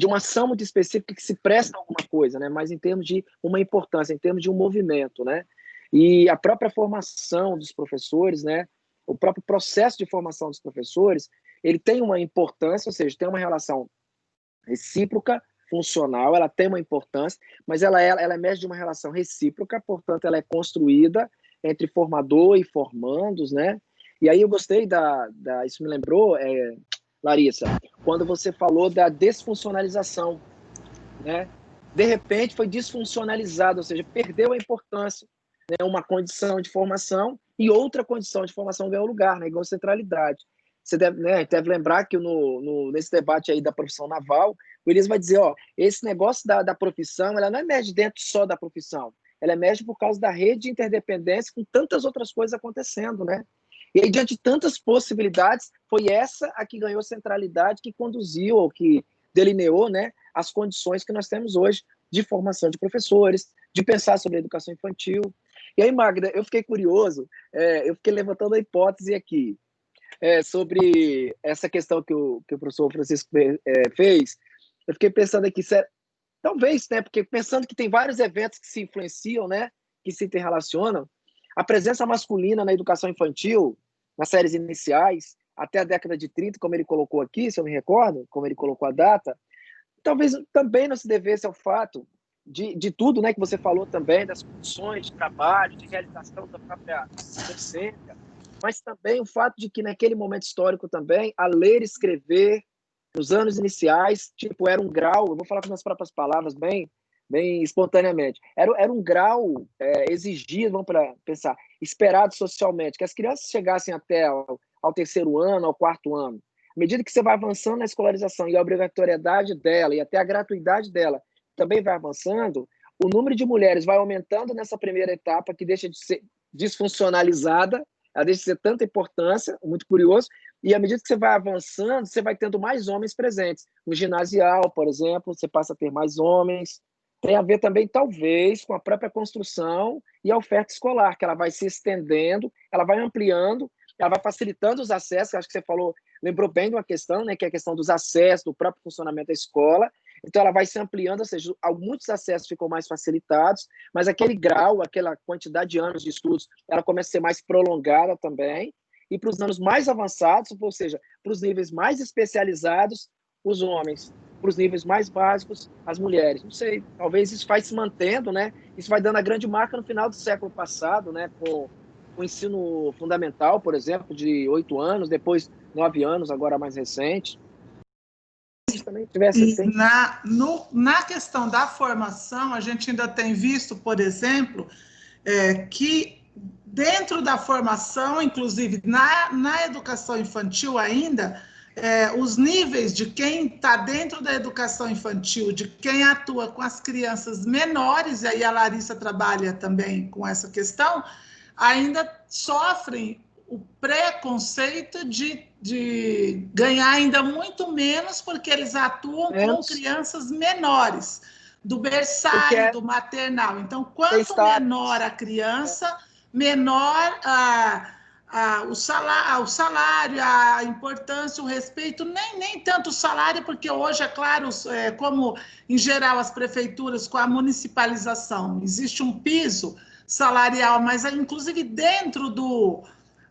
uma ação muito específica que se presta a alguma coisa, né? Mas em termos de uma importância, em termos de um movimento, né? E a própria formação dos professores, né? O próprio processo de formação dos professores, ele tem uma importância, ou seja, tem uma relação recíproca, funcional, ela tem uma importância, mas ela emerge de uma relação recíproca, portanto, ela é construída entre formador e formandos, né? E aí eu gostei isso me lembrou, Larissa, quando você falou da desfuncionalização, né? De repente foi desfuncionalizado, ou seja, perdeu a importância, né? Uma condição de formação e outra condição de formação ganhou lugar, né? Igual centralidade. Você deve lembrar que nesse debate aí da profissão naval, o Elias vai dizer, esse negócio da profissão, ela não emerge dentro só da profissão, ela emerge por causa da rede de interdependência com tantas outras coisas acontecendo, né? E aí, diante de tantas possibilidades, foi essa a que ganhou centralidade, que conduziu, ou que delineou, né, as condições que nós temos hoje de formação de professores, de pensar sobre a educação infantil. E aí, Magda, eu fiquei curioso, eu fiquei levantando a hipótese aqui, sobre essa questão que o professor Francisco fez. Eu fiquei pensando aqui, talvez, né, porque pensando que tem vários eventos que se influenciam, né, que se interrelacionam, a presença masculina na educação infantil, nas séries iniciais, até a década de 30, como ele colocou aqui, se eu me recordo, como ele colocou a data, talvez também não se devesse ao fato de tudo, né, que você falou também, das condições de trabalho, de realização da própria docência, mas também o fato de que naquele momento histórico também, a ler e escrever, nos anos iniciais, tipo, era um grau, eu vou falar com minhas próprias palavras bem espontaneamente, era um grau exigido, vamos pensar, esperado socialmente, que as crianças chegassem até ao terceiro ano, ao quarto ano. À medida que você vai avançando na escolarização e a obrigatoriedade dela e até a gratuidade dela também vai avançando, o número de mulheres vai aumentando nessa primeira etapa, que deixa de ser desfuncionalizada, ela deixa de ser tanta importância, muito curioso, e à medida que você vai avançando, você vai tendo mais homens presentes. No ginasial, por exemplo, você passa a ter mais homens. Tem a ver também, talvez, com a própria construção e a oferta escolar, que ela vai se estendendo, ela vai ampliando, ela vai facilitando os acessos, acho que você falou, lembrou bem de uma questão, né, que é a questão dos acessos, do próprio funcionamento da escola. Então, ela vai se ampliando, ou seja, muitos acessos ficam mais facilitados, mas aquele grau, aquela quantidade de anos de estudos, ela começa a ser mais prolongada também. E para os anos mais avançados, ou seja, para os níveis mais especializados, os homens. Para os níveis mais básicos, as mulheres. Não sei, talvez isso vai se mantendo, né? Isso vai dando a grande marca no final do século passado, né? Com o ensino fundamental, por exemplo, de 8 anos, depois 9 anos, agora mais recente. Também tivesse assim. Na questão da formação, a gente ainda tem visto, por exemplo, que dentro da formação, inclusive na educação infantil ainda, os níveis de quem está dentro da educação infantil, de quem atua com as crianças menores, e aí a Larissa trabalha também com essa questão, ainda sofrem o preconceito de ganhar ainda muito menos, porque eles atuam com crianças menores, do berçário, do maternal. Então, quanto menor a criança, menor o salário, a importância, o respeito, nem tanto o salário, porque hoje, é claro, como em geral as prefeituras, com a municipalização, existe um piso salarial, mas inclusive dentro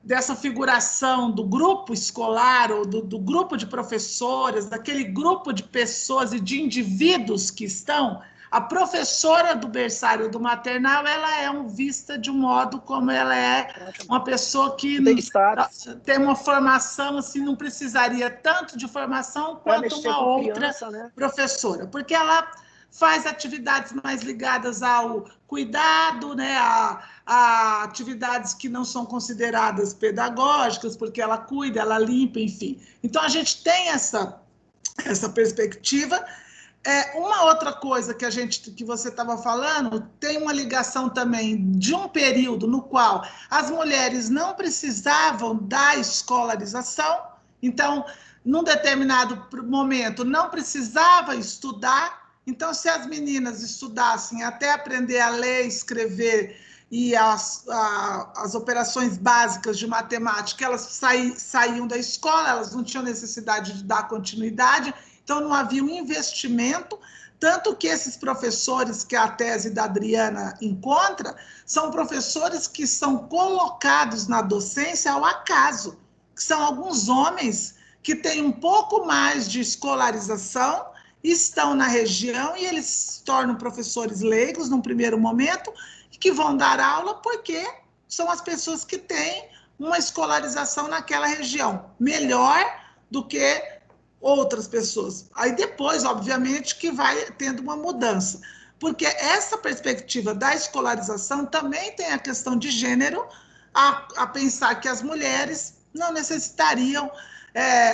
dessa figuração do grupo escolar ou do grupo de professoras, daquele grupo de pessoas e de indivíduos que estão, a professora do berçário do maternal, ela é vista de um modo como ela é uma pessoa que tem uma formação, assim, não precisaria tanto de formação quanto uma outra professora, porque ela faz atividades mais ligadas ao cuidado, né, a atividades que não são consideradas pedagógicas, porque ela cuida, ela limpa, enfim. Então, a gente tem essa perspectiva. Uma outra coisa que você estava falando, tem uma ligação também de um período no qual as mulheres não precisavam da escolarização, então, num determinado momento, não precisava estudar. Então, se as meninas estudassem até aprender a ler, escrever e as operações básicas de matemática, elas saíam da escola, elas não tinham necessidade de dar continuidade, então não havia um investimento, tanto que esses professores que a tese da Adriana encontra, são professores que são colocados na docência ao acaso, que são alguns homens que têm um pouco mais de escolarização, estão na região e eles se tornam professores leigos num primeiro momento, que vão dar aula porque são as pessoas que têm uma escolarização naquela região, melhor do que outras pessoas. Aí depois, obviamente, que vai tendo uma mudança, porque essa perspectiva da escolarização também tem a questão de gênero, a pensar que as mulheres não necessitariam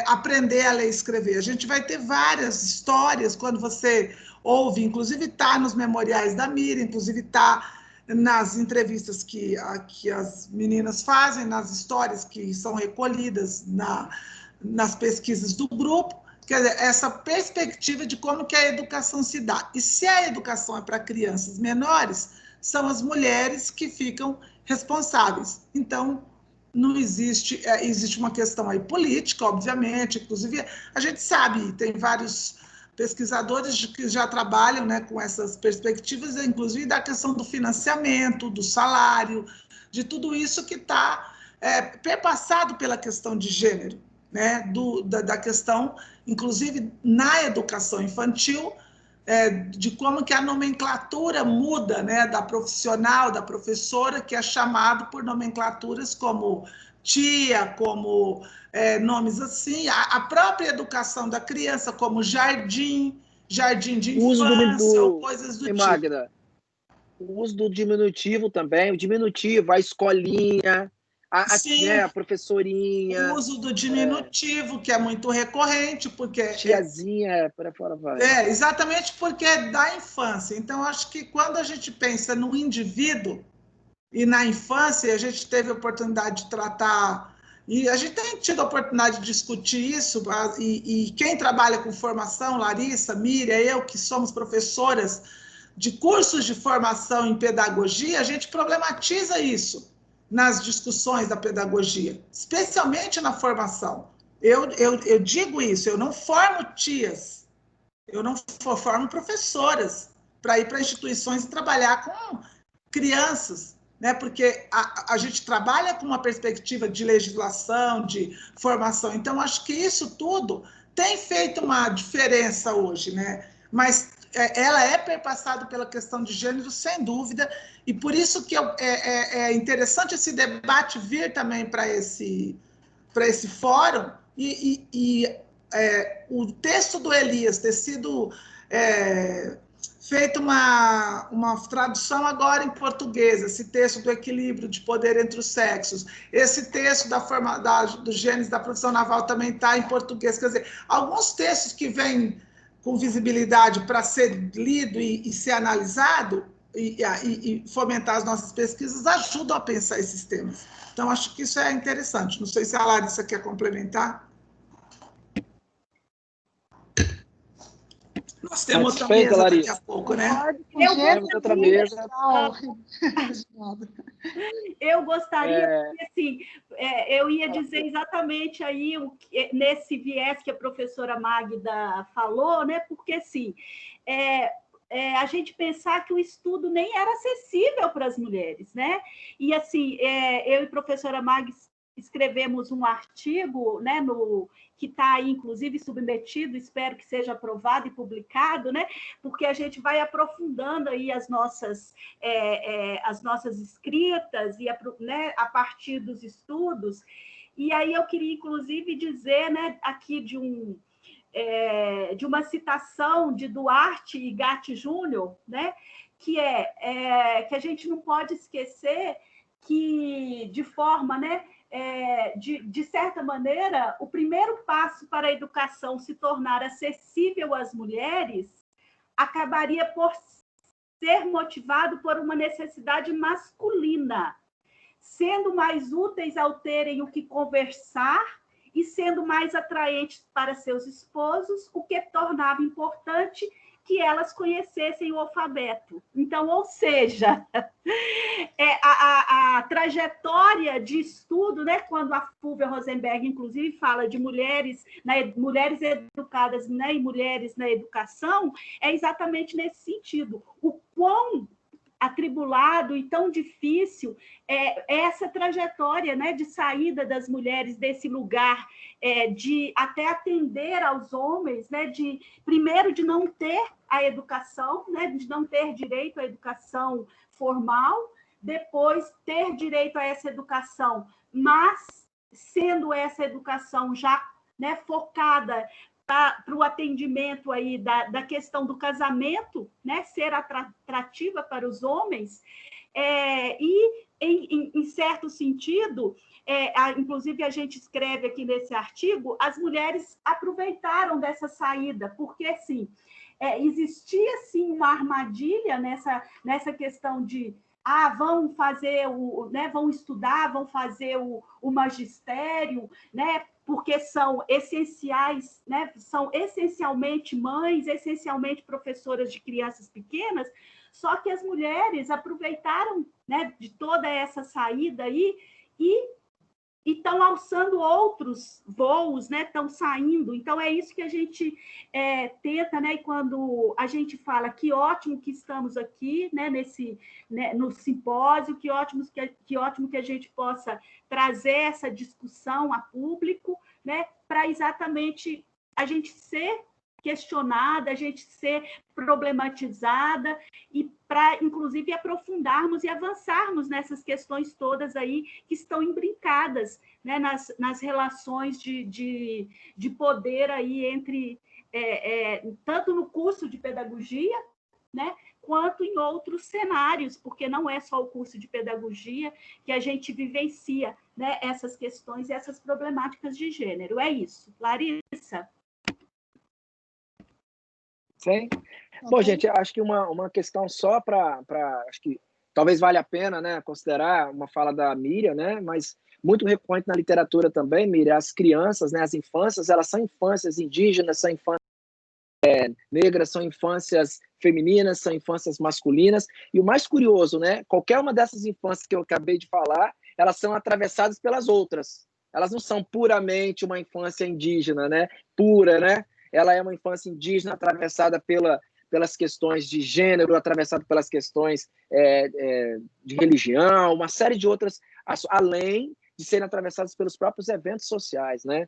aprender a ler e escrever. A gente vai ter várias histórias, quando você ouve, inclusive está nos memoriais da Miriam, inclusive está nas entrevistas que as meninas fazem, nas histórias que são recolhidas nas pesquisas do grupo, Quer dizer, essa perspectiva de como que a educação se dá. E se a educação é para crianças menores, são as mulheres que ficam responsáveis. Então, não existe, existe uma questão aí política, obviamente, inclusive a gente sabe, tem vários pesquisadores que já trabalham, né, com essas perspectivas, inclusive da questão do financiamento, do salário, de tudo isso que está perpassado pela questão de gênero, né, da questão, inclusive na educação infantil, de como que a nomenclatura muda, né, da profissional, da professora, que é chamado por nomenclaturas como tia, como nomes assim, a própria educação da criança, como jardim de infância, ou coisas do tipo. Magda, o uso do diminutivo também, o diminutivo, a escolinha, Sim, a professorinha. O uso do diminutivo, que é muito recorrente, porque... Tiazinha, para fora vai. Exatamente porque é da infância. Então, acho que quando a gente pensa no indivíduo e na infância, a gente teve a oportunidade de tratar, e a gente tem tido a oportunidade de discutir isso, e quem trabalha com formação, Larissa, Miriam, eu, que somos professoras de cursos de formação em pedagogia, a gente problematiza isso nas discussões da pedagogia, especialmente na formação. Eu digo isso, eu não formo tias, eu não formo professoras para ir para instituições e trabalhar com crianças, né? Porque a gente trabalha com uma perspectiva de legislação, de formação. Então, acho que isso tudo tem feito uma diferença hoje, né? Mas ela é perpassada pela questão de gênero, sem dúvida, e por isso que é interessante esse debate vir também para esse fórum, o texto do Elias ter sido feito uma tradução agora em português, esse texto do equilíbrio de poder entre os sexos, esse texto dos genes da profissão naval também está em português, quer dizer, alguns textos que vêm com visibilidade para ser lido e ser analisado, e fomentar as nossas pesquisas, ajudam a pensar esses temas. Então, acho que isso é interessante. Não sei se a Larissa quer complementar. Nós temos outra mesa Larissa. Daqui a pouco, né? Outra mesa. Eu gostaria, assim, eu ia dizer exatamente aí nesse viés que a professora Magda falou, né? Porque, assim, a gente pensar que o estudo nem era acessível para as mulheres, né? E, assim, eu e a professora Magda escrevemos um artigo, né, que está aí, inclusive, submetido, espero que seja aprovado e publicado, né, porque a gente vai aprofundando aí as nossas escritas, e né, a partir dos estudos. E aí eu queria, inclusive, dizer, né, aqui de uma citação de Duarte e Gatti Júnior, né, que que a gente não pode esquecer que, de forma, né, de certa maneira, o primeiro passo para a educação se tornar acessível às mulheres acabaria por ser motivado por uma necessidade masculina, sendo mais úteis ao terem o que conversar e sendo mais atraentes para seus esposos, o que tornava importante que elas conhecessem o alfabeto. Então, ou seja, a trajetória de estudo, né, quando a Fulvia Rosenberg, inclusive, fala de mulheres educadas, né, e mulheres na educação, é exatamente nesse sentido. O quão atribulado e tão difícil essa trajetória, né, de saída das mulheres desse lugar, de até atender aos homens, né, primeiro de não ter a educação, né, de não ter direito à educação formal, depois ter direito a essa educação, mas sendo essa educação já, né, focada para o atendimento aí da questão do casamento, né, ser atrativa para os homens, e, em certo sentido, inclusive a gente escreve aqui nesse artigo, as mulheres aproveitaram dessa saída, porque, assim, existia, sim, uma armadilha nessa questão de vão fazer vão estudar, vão fazer o magistério, né, porque são essenciais, né? São essencialmente mães, essencialmente professoras de crianças pequenas, só que as mulheres aproveitaram, né, de toda essa saída aí e estão alçando outros voos, né? Estão saindo. Então, é isso que a gente tenta, né? E quando a gente fala que ótimo que estamos aqui, né? No simpósio, que ótimo que a gente possa trazer essa discussão a público, né? Para exatamente a gente ser questionada, a gente ser problematizada e para, inclusive, aprofundarmos e avançarmos nessas questões todas aí que estão imbricadas, né, nas relações de poder aí entre, tanto no curso de pedagogia, né, quanto em outros cenários, porque não é só o curso de pedagogia que a gente vivencia, né, essas questões e essas problemáticas de gênero. É isso. Larissa? Sim. Bom, gente, acho que uma questão só acho que talvez valha a pena, né, considerar uma fala da Miriam, né, mas muito recorrente na literatura também, Miriam, as crianças, né, as infâncias, elas são infâncias indígenas, são infâncias negras, são infâncias femininas, são infâncias masculinas, e o mais curioso, né, qualquer uma dessas infâncias que eu acabei de falar, elas são atravessadas pelas outras, elas não são puramente uma infância indígena, né, pura, né, ela é uma infância indígena atravessada pelas questões de gênero, atravessada pelas questões de religião, uma série de outras, além de serem atravessadas pelos próprios eventos sociais, né?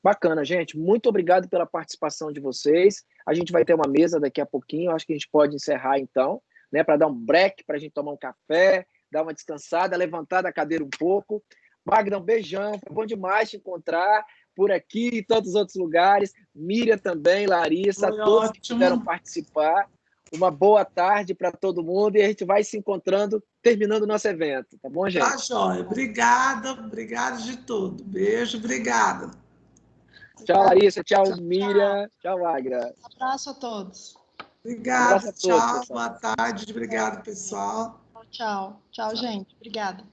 Bacana, gente. Muito obrigado pela participação de vocês. A gente vai ter uma mesa daqui a pouquinho, acho que a gente pode encerrar então, né, para dar um break, para a gente tomar um café, dar uma descansada, levantar da cadeira um pouco. Magda, um beijão, foi bom demais te encontrar por aqui e todos os outros lugares. Miriam também, Larissa, foi todos ótimo. que puderam participar. Uma boa tarde para todo mundo e a gente vai se encontrando, terminando o nosso evento. Tá bom, gente? Tá, joia. Obrigada de tudo. Beijo, obrigada. Tchau, Larissa. Tchau, Miriam. Tchau, Magda. Um abraço a todos. Obrigada, a todos, tchau, pessoal. boa tarde, obrigado, pessoal. Tchau, tchau, gente. Obrigada.